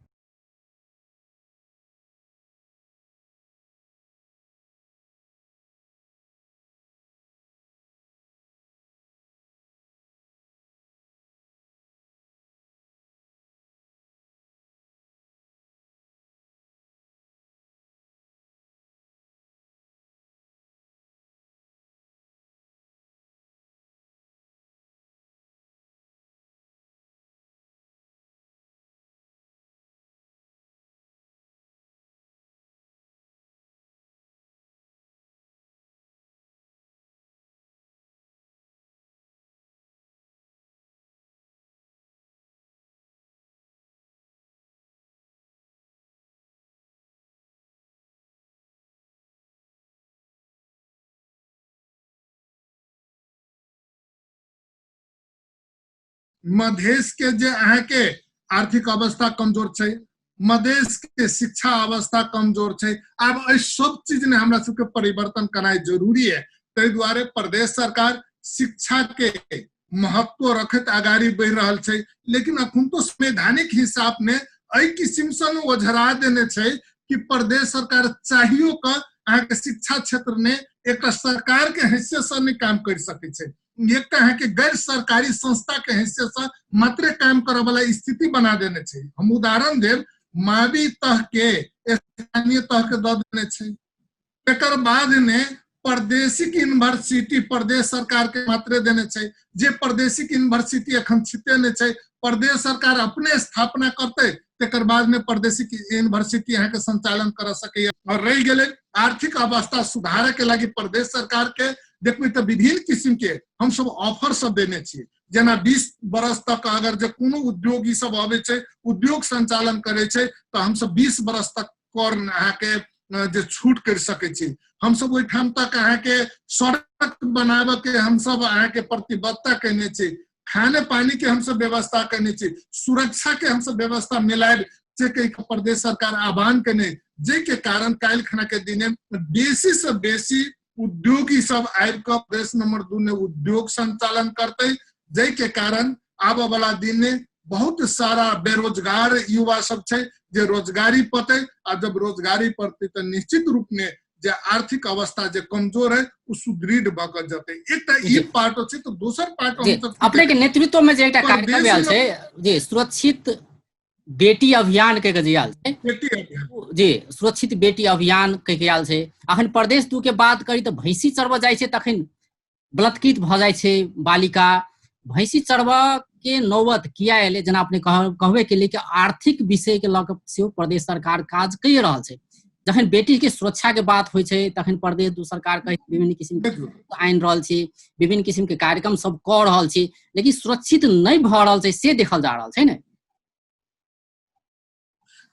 मधेश के जे अहाँ के आर्थिक अवस्था कमजोर छै, मधेश के शिक्षा अवस्था कमजोर छै, अब एहि सब चीज ने हमरा सबके परिवर्तन करना जरूरी है। ताहि दुआरे प्रदेश सरकार शिक्षा के महत्व रखत आगाड़ी बढ़ रहल छै, लेकिन अखन तो संवैधानिक हिसाब में एहि किस्म से ओझरा देने छै कि प्रदेश सरकार चाहियो क अहाँ के शिक्षा क्षेत्र में एक सरकार के हैसियत से नहीं काम कर सकै छै, एक है कि गैर सरकारी संस्था के हैसियत से मात्र काम करे वाला स्थिति बना देने छै। हम उदाहरण देव, मावी तह के स्थानीय तह के दे देने छै, एकर बाद ने प्रादेशिक यूनिवर्सिटी प्रदेश सरकार के मात्र देने छै, जे प्रादेशिक यूनिवर्सिटी अखन छिते ने छै, प्रदेश सरकार अपने स्थापना करते तेकर बाद में प्रादेशिक यूनिवर्सिटी यहाँ के संचालन कर सके। और रह गए आर्थिक अवस्था सुधार के लगी प्रदेश सरकार के देखबे तो विभिन्न किस्म के हम सब ऑफर सब देने छियै, जेना 20 बरस तक अगर जो कोनो उद्योग ई सब आवे छै, उद्योग संचालन करे छै तो हम सब 20 बरस तक कर अहाँ के जे छूट कर सके छी। हम सब ओइ ठाम तक अहाँ के सड़क बनावे के हम सब अहाँ के प्रतिबद्धता करने छी, खाने पानी के हम सब व्यवस्था करने छी, सुरक्षा के हम सब व्यवस्था मिलाए से के प्रदेश सरकार आह्वान करने, जे के कारण काल खना के दिने बेसी से बेसी उद्योगी सब आबि के प्रदेश नंबर 2 ने उद्योग संचालन करते, जे के कारण आबे वाला दिन में बहुत सारा बेरोजगार युवा सब छै जे रोजगारी पते, आ जब रोजगारी पड़ते तो निश्चित रूप में जे आर्थिक अवस्था जे कमजोर है उ सुदृढ़ भ क जते। एकटा ई पार्ट छै तो दोसर पार्ट हम सब अपने के नेतृत्व में जे एकटा कार्यक्रम आयल छै जी सुरक्षित बेटी अभियान के गजियाल छै, बेटी अभियान जी सुरक्षित बेटी अभियान के आयल छै। अखन प्रदेश 2 के बात करी तो भैंसी चरबा जाय छै तखन बलात्कृत भ जाय छै बालिका। भैंसी चरबा के नौबत किया एले, जेना अपने कहबे के लिए कि आर्थिक विषय के लक से प्रदेश सरकार काज कई रहल छै। जखन बेटी के सुरक्षा के बात होइ छै तखन प्रदेश 2 सरकार के विभिन्न किस्म के आइन रहल छै, विभिन्न किस्म के कार्यक्रम सब क रहल छै, लेकिन सुरक्षित नहीं भ रहल छै से देखल जा रहल छै ने।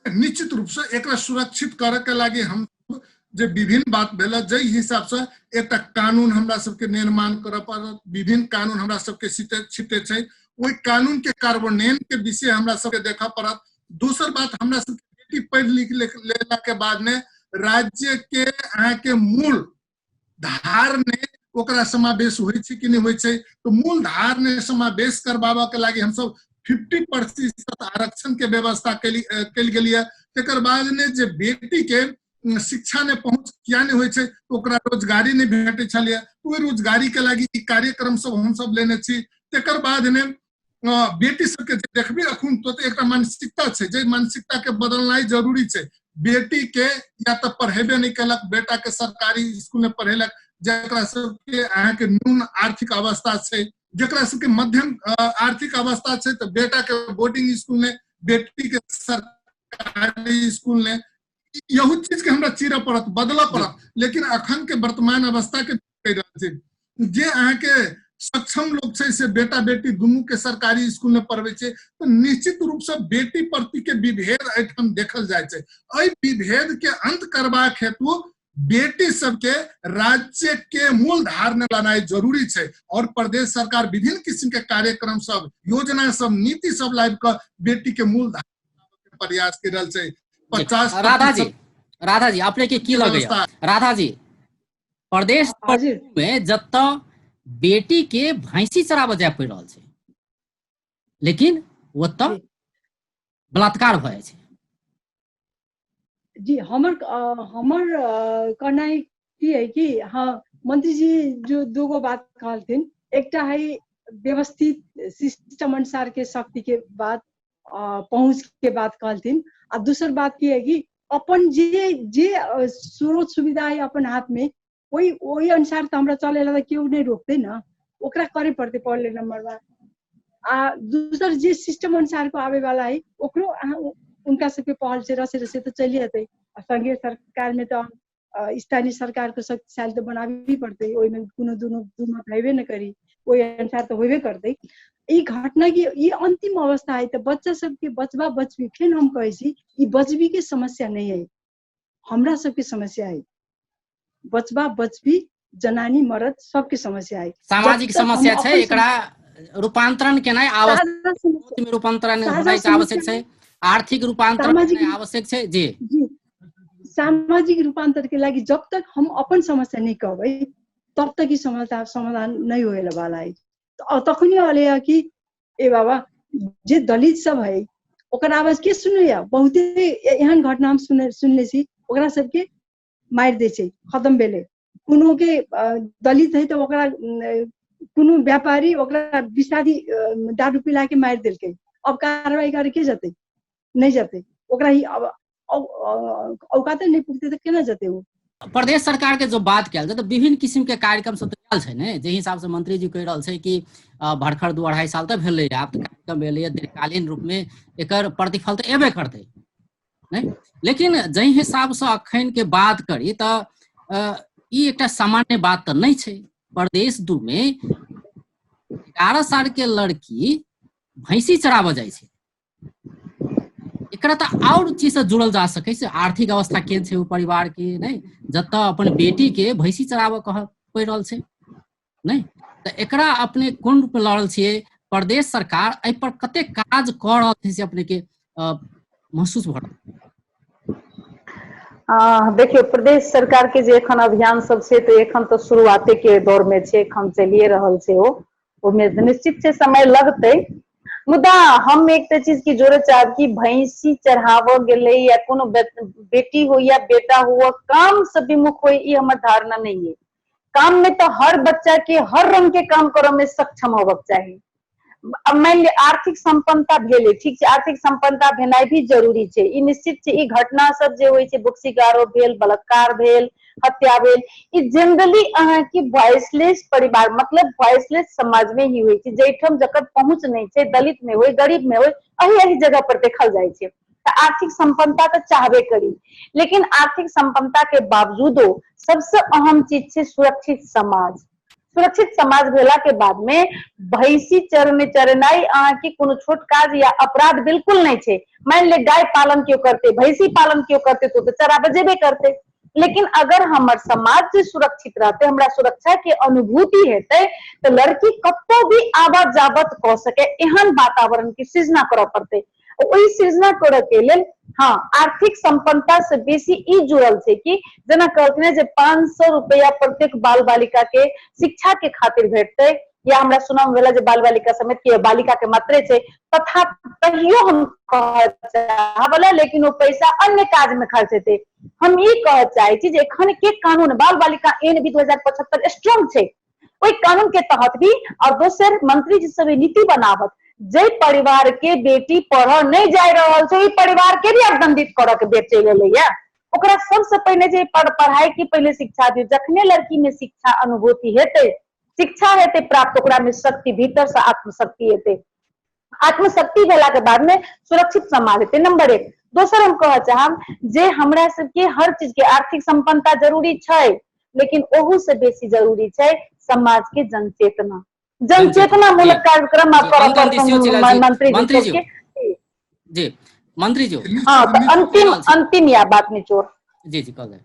निश्चित रूप से एक सुरक्षित करे के लगी हम जे विभिन्न बात भेल जे हिसाब से एक कानून हमरा सबके निर्माण करे पड़त, विभिन्न कानून हमरा सबके छिटे छै, ओइ कानून के कार्यान्वयन के विषय हमरा सबके देखा पड़त। दूसर बात हमरा सबके बेटी पढ़ लिख लेला के बाद में राज्य के अहाँ के मूल धार ने ओकरा समावेश होइ छै कि नहीं होइ छै, तो मूल धार ने समावेश करबाबा के लगी हम सब 50% आरक्षण के व्यवस्था कल गेलिए। तेकर बाद ने जे बेटी के शिक्षा ने पहुंच किया नहीं होइ छै, ओकरा रोजगारी नहीं भेटे छलिए, ओइ रोजगारी के लगी ई कार्यक्रम सब हम सब लेने छी। तेकर बाद ने बेटी सबके देखबे अखुन तो एक मानसिकता छै जे मानसिकता के बदलनाइ जरूरी छै। बेटी के या तो पढ़ेबे नहीं कलक, बेटा के सरकारी स्कूल में पढ़ेलक, जकरा सबके अहाँ के न्यून आर्थिक अवस्था छै, जकरा सबके मध्यम आर्थिक अवस्था छै तो बेटा के बोर्डिंग स्कूल में, बेटी के सरकारी स्कूल में, यहू चीज के हमरा चीरा पड़त, बदला पड़त। लेकिन अखन के वर्तमान अवस्था के कहि रहल छै जे अहाँ के सक्षम लोग छै से बेटा बेटी दुनू के सरकारी स्कूल में पढ़बे छै तो निश्चित रूप से बेटी प्रति के विभेद एठन देखल जाय छै। एहि विभेद के अंत करबाक हेतु बेटी सबके राज्य के मूल धार में लानाइ जरूरी छै और प्रदेश सरकार विभिन्न किस्म के कार्यक्रम सब, योजना सब, नीति सब लाइव कर बेटी के मूल धार के प्रयास कर रहल छै। 50 राधा जी अपने के की लगे? राधा जी, प्रदेश में जत्ता बेटी के भैंसी चराबे जाय पड़ रहा है लेकिन ओतऽ बलात्कार भए छै। जी हमर कहनाइ की है कि हाँ मंत्री जी जो दूगो बात कहलथिन, एकटा है व्यवस्थित सिस्टम अनुसार के शक्ति के बात, पहुंच के बात कहलथिन, आ दूसर बात की है कि अपन जे स्रोत सुविधा है अपन हाथ में वही अनुसार तो हमरा चले ला क्यों नहीं रोकते ना, ओकरा करे पड़ते पहले नंबर में। आ दूसर जे सिस्टम अनुसार को आवे वाला है ओकरो उनका सबके पहल से रसे तो चली जाते। संघीय सरकार में तो स्थानीय सरकार को शक्तिशाली तो बनाबी पड़ते, ओहि में कोनो दोनों मत हेबे न करी, वही अनुसार तो होबे करते। ई घटना की ये अंतिम अवस्था है तो बच्चा सबके बचबा बचबी, फिर हम कहे छी ई बचबी के समस्या नहीं है, हमरा सबके समस्या है। बचबा बचबी जनानी मर्द सबके समस्या है, सामाजिक समस्या छै, एकरा रूपांतरण केनाइ आवश्यक छै, रूपांतरण होनाइ आवश्यक छै, आर्थिक रूपांतरण आवश्यक छै। जी सामाजिक रूपांतर के लागि जब तक हम अपन समस्या नहीं कहबै तब तक ई समाधान नहीं होए वाला है। तो तखनी वाले है कि ए बाबा जे दलित सब है ओकर आवाज के सुनैया, बहुते एहन घटना हम सुनले छी, ओकरा सबके मार दे छै खत्म भेले। कोनो के दलित है तो ओकरा कोनो व्यापारी ओकरा विषादी दारू पिला के मार देलकै, अब कार्रवाई करे के जते नहीं जाते, ओकरा ही औकाते नहीं पुगते तो केना जाते। वो प्रदेश सरकार के जो बात कल जाए तो विभिन्न किस्म के कार्यक्रम सब तो है ने, जे हिसाब से मंत्री जी कह रहा है कि भरखर 2-2.5 साल तक भेले, आब कार्यक्रम भेले, दीर्घकालीन रूप में एकर प्रतिफल तो एबे करते नहीं। लेकिन जे हिसाब से अखन के बात करी तो ई एकटा सामान्य बात तो नहीं छै। प्रदेश 2 में 11 साल के लड़की भैंसी चराबे जाए छै, एकरा तो और चीज से जुड़ल जा सके छै, आर्थिक अवस्था केहन छै ओ परिवार के नहीं, जत अपन बेटी के भैंसी चराबे कह पड़ रहल छै नहीं, तो एकरा अपने कोन रूप में लड़ल छियै? प्रदेश सरकार एहि पर कते काज कर रहल छै से अपने के महसूस भ रहल? देखियो प्रदेश सरकार के जे एखन अभियान सब छै तो एखन तो शुरुआते के दौर में छै, एखन चलिए रहल छै, ओमे निश्चित से समय लगते। मुदा हम एक चीज की जोड़े चाहब कि भैंसी चढ़ाव गेले या कोनो बेटी हो या बेटा हो काम से विमुख हो, ये हमार धारणा नहीं है। काम में तो हर बच्चा के हर रंग के काम करे में सक्षम होबक चाहिए। अब मान लिया आर्थिक संपन्नता भेले, ठीक है, आर्थिक संपन्नता भेनाइ भी जरूरी है। ई निश्चित छै, ई घटना सब जे होय छै, बुक्सीगारो भेल, बलात्कार भेल, हत्या भेल, ई जनरली अहाँ की वॉइसलेस परिवार मतलब वॉइसलेस समाज में ही होय छै, जैठम जकर पहुंच नहीं छै, दलित में होय, गरीब में होय, एही जगह पर देखल जाय छै। तो आर्थिक संपन्नता तो चाहबे करी, लेकिन आर्थिक संपन्नता के बावजूदो सबसे अहम चीज छै सुरक्षित समाज। सुरक्षित समाज भेला के बाद में भैंसी चरनाई अहाँ की कोनो छोट काज या अपराध बिल्कुल नहीं छै। मान ले गाय पालन क्यों करते, भैंसी पालन क्यों करते, तो चराबे जेबे करते। लेकिन अगर हमार समाज से सुरक्षित रहते, हमरा सुरक्षा के अनुभूति हेते, तो लड़की कतो भी आवाज जावत क सके एहन वातावरण की सृजना करऽ पड़ते। वही सृजना करे के लेल हाँ आर्थिक संपन्नता से बेसी ई जुड़ल छै कि जना कहलखिन जे 500 रुपया प्रत्येक बाल बालिका के शिक्षा के खातिर भेटते, या हमरा सुनाम भेला जे बाल बालिका समेत के बालिका के मात्रे छै, तथा तहियो हम कहला लेकिन वो पैसा अन्य काज में खर्च हेते। हम ई कह चाहे छी जे एखन के कानून बाल बालिका एन भी 2075 स्ट्रांग छै, ओई कानून के तहत भी और दोसर मंत्री जी सब नीति बनावत जे परिवार के बेटी पढ़ नहीं जा रहल छै, ई परिवार के भी आप दंडित करऽ के बेचे गेलै या। ओकरा सबसे पहले जे पढ़ाई की पहले शिक्षा दियौ, जखने लड़की में शिक्षा अनुभूति हेतै, शिक्षा हेतै प्राप्त, ओकरा में शक्ति भीतर से आत्मशक्ति हेतै, आत्मशक्ति भेला के बाद में सुरक्षित समाज हेतै, नंबर 1। दोसर हम कह चाहब जे हमरा सबके हर चीज के आर्थिक संपन्नता जरूरी छै, लेकिन ओहू से बेसी जरूरी छै समाज के जनचेतना, जनचेतना मूलक कार्यक्रम मंत्री जी सबके। जी मंत्री जी, हाँ, तो अंतिम या बात निचोड़ जी कह दे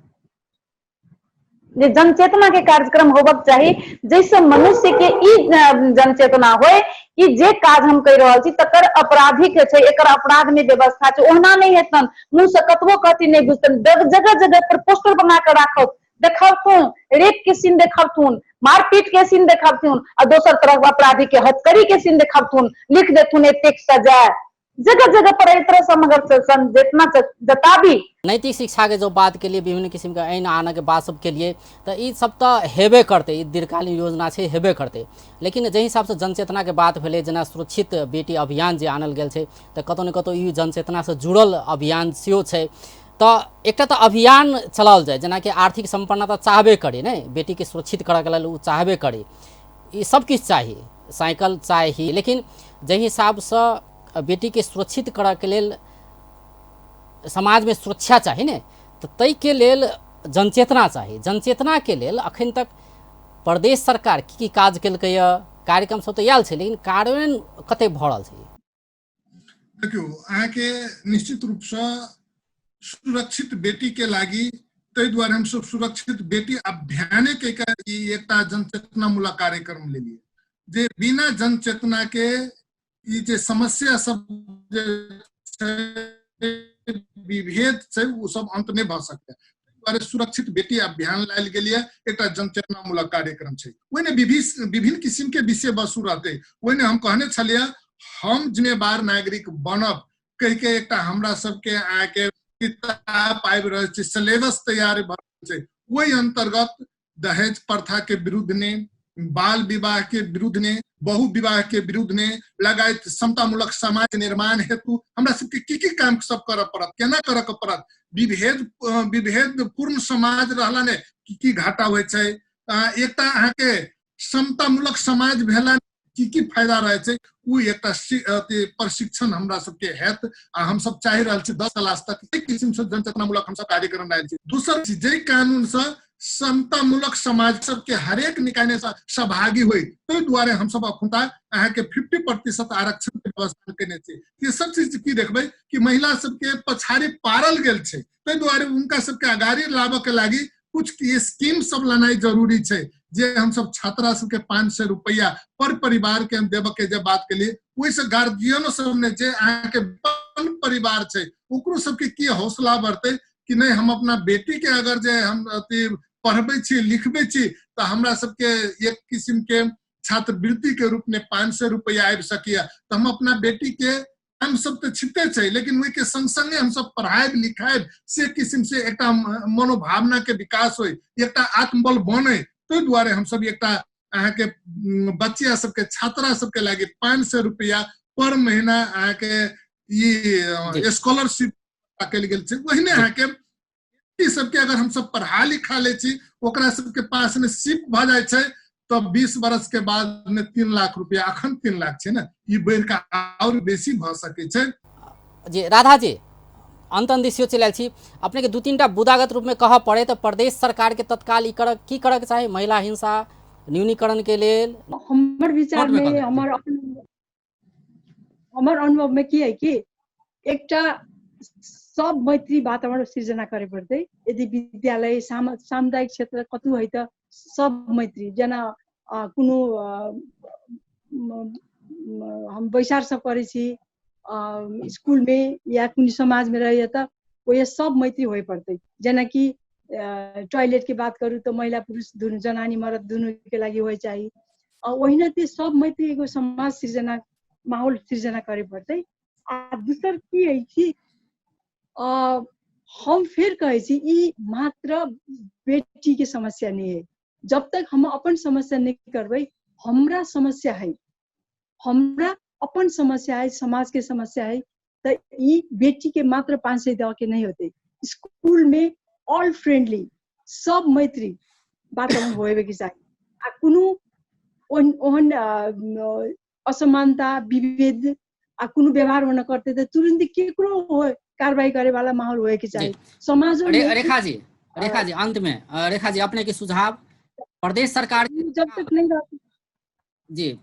जे जनचेतना के कार्यक्रम होबक चाही, जैसे मनुष्य के ई जनचेतना होय कि जे काज हम कह रहल छी तकर अपराधी के छै, एकर अपराध में व्यवस्था छै, ओहना नहीं हेतन, मुंह से कतबो कहती नहीं बुझतन, जगह जगह पर पोस्टर बना के राखत, देखबथुन रेप के सीन देखबथुन, मारपीट के सीन देखबथुन, और दोसर तरफ अपराधी के हत्यारी के सीन देखबथुन, लिख देथुन एतेक सजा, जगह जगह पर एक तरह समग्र संवेदना जताबी। नैतिक शिक्षा के जो बात के लिए विभिन्न किस्म के ऐन आने के बात सब के लिए तो ये सब तो हेबे करते, ये दीर्घकालीन योजना है हेबे करते, लेकिन जे हिसाब से जनचेतना के बात भेले, जना सुरक्षित बेटी अभियान जे आनल गेल छै, तो कतौ न कतौ ई जनचेतना से जुड़ल अभियान सेहो छै। तो एक तो अभियान चलाओल जाए, जना कि आर्थिक संपन्नता चाहबे करे ने, बेटी के सुरक्षित करे के लिए चाहबे करे, ये सब किछु चाहिए, साइकिल चाहिए, लेकिन जे हिसाब से बेटी के सुरक्षित करे के लेल समाज में सुरक्षा चाहिए ने, तो तय के लेल जनचेतना चाहिए। जनचेतना के लेल अखन तक प्रदेश सरकार की काज केलकै, कार्यक्रम सब तो आयल छै, लेकिन कार्यान्वयन कते भ रहल छै? देखियो, अहाँ के निश्चित रूप से सुरक्षित बेटी के लागी तै द्वारा हम सब सुरक्षित बेटी अभियान के एकटा जनचेतना मूलक कार्यक्रम लेलिए, जे बिना जनचेतना के ई जे समस्या सब जे विभेद छै वो सब अंत नहीं भ सकते। द्वारे सुरक्षित बेटी अभियान लायल गेलिए, एकटा जनचेतना मूलक कार्यक्रम छै, ओने विभिन्न किस्म के विषय वस्तु रहते, ओने हम कहने छलिए हम जिम्मेवार नागरिक बनब कह के एकटा हमरा सबके आके किताब आबि रहल छै, सिलेबस तैयार भ रहल छै, ओहि अंतर्गत दहेज प्रथा के विरुद्ध ने, बाल विवाह के विरुद्ध ने, बहु विवाह के विरुद्ध ने लगायत समतामूलक समाज निर्माण हेतु हमरा सबके की काम सब करऽ पड़त, केना करऽ के पड़त, विभेद पूर्ण समाज रहला ने की घाटा होय छै, एकटा अहाँ के समतामूलक समाज भेला की फायदा रहे छै, उ एकटा प्रशिक्षण हमरा सबके हेत। हम सब चाहि रहल छी 10 क्लास तक एक किस्म से जनचेतनामूलक हम सब कार्यक्रम लायल छी। दोसर चीज जे कानून से समतामूलक समाज सबके हरेक निकाय में सहभागी हुई, तो द्वारे हम सब अखुनता अहाँ के 50% आरक्षण के व्यवस्था केने छी। ये सब चीज की देखबै कि महिला सबके पछाड़ी पारल गेल छै, तो द्वारे उनका सबके आगाड़ी लाबऽ के लागी कुछ स्कीम सब लाना जरूरी छै, जे हम सब छात्रा सबके 500 रुपया पर परिवार के हम देबऽ के जे बात के लिए, ओहि से गार्जियनो सब ने जे अहाँ के परिवार छै ओकरो सबके की हौसला बढ़ते कि नहीं हम अपना बेटी के अगर जे हम पढ़बै छी लिखबै छी तो हमरा सबके एक किस्म के छात्रवृत्ति के रूप में 500 रुपया आबि सकिया, तो हम अपना बेटी के हम सब तो छिते छै, लेकिन वही के संग संगे हम सब पढ़ाई लिखाई से किस्म से एक मनोभावना के विकास हो, एक आत्मबल बने, तो द्वारे हम सब एक अहाँ के बच्चिया सबके छात्रा सबके लागी 500 रुपया पर महीना अहाँ के ये स्कॉलरशिप कल गेल छै। वही अहाँ के सबके अगर हम सब पढ़ा लिखा ले छी, ओकरा सबके पास में सिप भ जाय छै, तो 20 वर्ष के बाद में 3 लाख रुपया, अखन 3 लाख छै ना, ई बढ़ के और बेसी भ सकै छै। जी राधा जी, अंत दिशियो चलल छी, अपने के 2-3टा बुदागत रूप में कह पड़े तो प्रदेश सरकार के तत्काल की करे के चाही महिला हिंसा न्यूनीकरण के लेल? हमर विचार में हमर अनुभव में की है कि एकटा सब मैत्री वातावरण सृजना करे पड़ते। यदि विद्यालय सामुदायिक क्षेत्र कतु है तो सब मैत्री, जना कुनो हम बैसार सब करे छी स्कूल में या कुछ समाज में रहे तो वो ये सब मैत्री हो पड़ते। जना कि टॉयलेट की बात करूँ तो महिला पुरुष दोनों, जनानी मर्द दोनों के लगी हो चाहिए, और वही ना सब मैत्री एगो समाज सृजना माहौल सृजना करे पड़ते। आ दूसर की है कि हम फिर कहे छी ई मात्र बेटी के समस्या नहीं है, जब तक हम अपन समस्या नहीं करबे हमरा समस्या है, हमरा अपन समस्या है, समाज के समस्या है, तो ये बेटी के मात्र 500 दे के नहीं होते। स्कूल में ऑल फ्रेंडली, सब मैत्री वातावरण होए कि चाहिए। आ कुनु ओहन असमानता, विभेद आ कुनु व्यवहार होना करते तो तुरंत केकरो कार्रवाई करे वाला माहौल होए कि चाहिए समाज में। रेखा जी अंत में रेखा जी अपने के सुझाव प्रदेश सरकार जब तक नहीं रहती जी,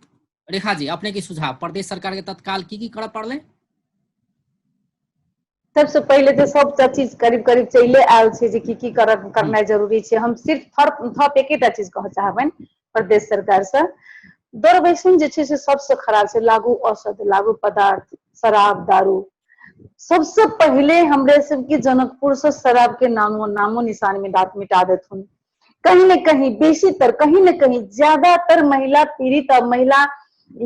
रेखा जी अपने के सुझाव प्रदेश सरकार के तत्काल की करऽ पड़ले? सबसे पहले तो सब चीज करीब करीब चले आयल छै जे की करना जरूरी छै। हम सिर्फ थप एकेटा चीज कह चाहबनि प्रदेश सरकार से, दर वैसन जे छै से सबसे खराब छै लागू औषध, लागू पदार्थ, शराब, दारू। सबसे पहले हमरे सबके जनकपुर से शराब के नामो निशान मिटा देथुन। कहीं न कहीं बेसीतर, कहीं न कहीं ज्यादातर महिला पीड़ित और महिला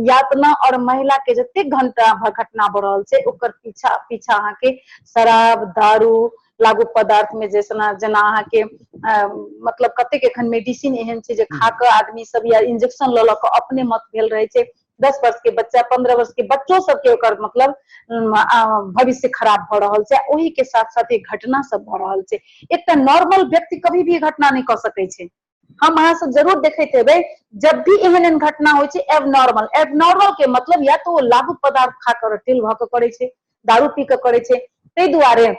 यातना और महिला के जते घटना बढ़ रहल छै ओकर पीछा अहाँ के शराब, दारू, लागू पदार्थ में जना अहाँ के मतलब कतेक एखन मेडिसिन एहन छै जे खा के आदमी सब या इंजेक्शन ल के अपने मत भेल रहे छै। 10 वर्ष के बच्चा, 15 वर्ष के बच्चों सबके ओकर मतलब भविष्य खराब भ रहल छै। ओही के साथ साथ एक घटना सब भ रहल छै। एक नॉर्मल व्यक्ति कभी भी घटना नहीं कर सकै छै। हम अहाँ सब जरूर देखैत हेबै जब भी एहन घटना होइ छै एबनॉर्मल के मतलब या तो लागू पदार्थ खा कर टिल भ के करे छै, दारू पी के करे छै। तै दुआरे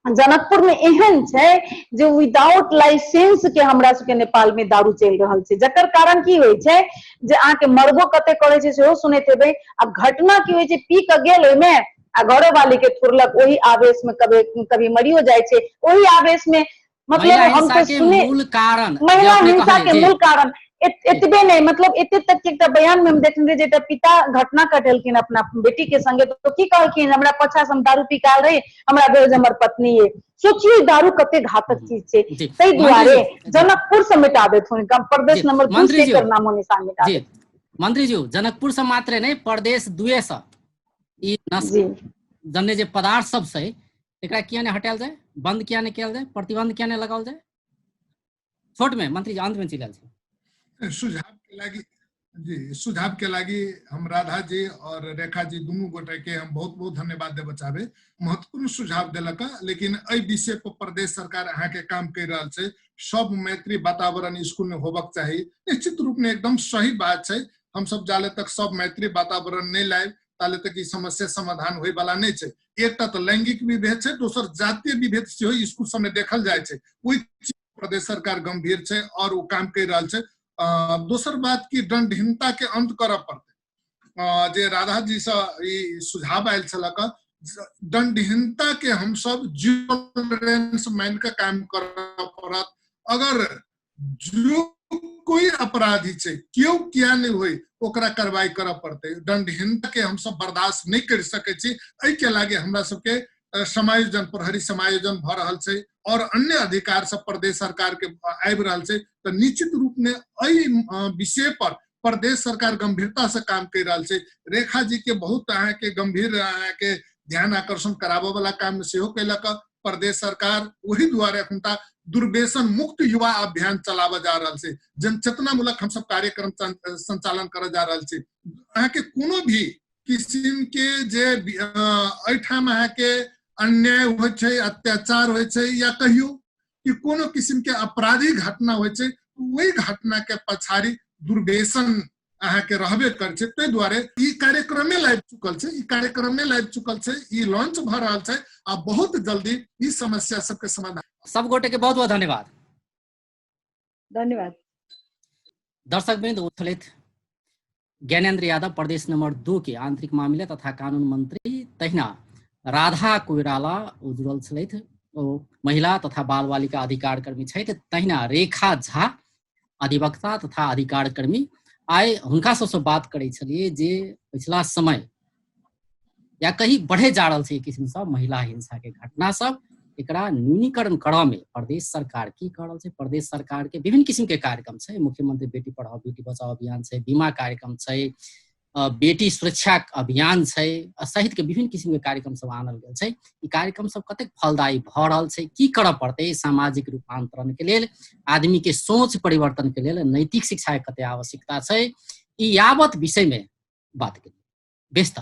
जनकपुर में एहन छै जे विदाउट लाइसेंस के हमरा सबके नेपाल में दारू चल रहल छै, जकर कारण की होइ छै जे अहाँ के मरबो कते करे छै सेहो सुनैत हेबै। आ घटना की होइ छै पी के गेल ओइमे आ घरो वाली के थुरलक, ओही आवेश में कभी मरियो जाय छै। ओही आवेश में मतलब हम तो सुने मूल कारण महिला हिंसा के मूल कारण एतबे नहीं, मतलब एते तक के एकटा बयान में हम देखलिए जे पिता घटना कटेलखिन अपना बेटी के संगे, तो की कहलखिन हमरा पछा से हम दारू पी काल रही, हमरा भेल जे हमर पत्नी है। सोचिए दारू कते घातक चीज छै। तै दुआरे जनकपुर से मिटा देथुन, प्रदेश नंबर 2 से एकर नामो निशान मिटा देथुन। मंत्री जी जनकपुर से मात्र नहीं प्रदेश 2 से ई जन्य जे पदार्थ सब से एकरा किया ने हटाल जाए, बंद किया ने किया जाए, प्रतिबंध किया ने लगाओल जाए? छोट में मंत्री जी अंत में चलल छै। सुझाव के लागी हम राधा जी और रेखा जी दोनों गोटे के हम बहुत बहुत धन्यवाद देबे चाहबे। महत्वपूर्ण सुझाव देलक, लेकिन एहि विषय पर प्रदेश सरकार अहाँ के काम कर रहल छै। सब मैत्री वातावरण स्कूल में होबक चाहिए, निश्चित रूप में एकदम सही बात छै। हम सब जाले तक सब मैत्री वातावरण नहीं लाए ताले तक ई समस्या समाधान होय वाला नहीं छै। एकटा तो लैंगिक विभेद छै, दोसर जातीय विभेद सेहो स्कूल सब में देखल जाय छै। ओहि प्रदेश सरकार गंभीर छै और वो काम कर रहल छै। दोसर बात की दंडहीनता के अंत करऽ पड़ते। जे राधा जी से ई सुझाव आयल छलक, दंडहीनता के हम सब जीरो टॉलरेंस मान के काम करऽ पड़त। अगर जो कोई अपराधी छै क्यों किया नहीं हुई ओकरा कार्रवाई करऽ पड़ते। दंडहीनता के हम सब बर्दाश्त नहीं कर सके छी। एहि के लागे हमरा सबके समायोजन, प्रहरी समायोजन भ रहल छै और अन्य अधिकार सब प्रदेश सरकार के आबि रहल छै। तो निश्चित रूप में एहि विषय पर प्रदेश सरकार गंभीरता से काम कर रहल छै। रेखा जी के बहुत अहाँ के गंभीर अहाँ के ध्यान आकर्षण कराबे वाला काम सेहो कैलक। प्रदेश सरकार वही द्वारा अखनता दुर्व्यसन मुक्त युवा अभियान चलावे जा रहल छै। जनचेतना मूलक हम सब कार्यक्रम संचालन करे जा रहल छै। अहाँ के कोनो भी किस्म के जे एठाम अहाँ के अन्याय हो छै, अत्याचार हो छै, या कहियो कि कोनो किस्म के आपराधिक घटना हो छै, वही घटना के पछाड़ी दुर्व्यसन अहाँ के रहबे कर छै। तै दुआरे ई कार्यक्रमे लाइव चुकल छै, ई कार्यक्रमे लाइव चुकल छै, ई लॉन्च भ रहल छै आ बहुत जल्दी ई समस्या सबके समाधान। सब गोटे के बहुत बहुत धन्यवाद। धन्यवाद। दर्शक बिंद उथलित ज्ञानेन्द्र यादव प्रदेश नंबर 2 के आंतरिक मामले तथा कानून मंत्री, तहिना राधा कोइराला जुड़ल छलथि, ओ महिला तथा बाल बालिका अधिकार कर्मी छथि, तहिना रेखा झा अधिवक्ता तथा अधिकार कर्मी। आइ हुनका सबसे बात करै छलिए जे पिछला समय या कहीं बढ़े जा रहल छै किस्म से महिला हिंसा के घटना सब, एकरा न्यूनीकरण करऽ में प्रदेश सरकार की कर रहल छै। प्रदेश सरकार के विभिन्न किस्म के कार्यक्रम छै, मुख्यमंत्री बेटी पढ़ाओ बेटी बचाओ अभियान छै, बीमा कार्यक्रम छै, बेटी सुरक्षा अभियान छै, सहित के विभिन्न किस्म के कार्यक्रम सब आनल गेल छै। ई कार्यक्रम सब कतेक फलदायी भ रहल छै, की करऽ पड़तै सामाजिक रूपांतरण के लेल, आदमी के सोच परिवर्तन के लेल नैतिक शिक्षा के कते आवश्यकता छै, ई यावत विषय में बात केलिए। बेचता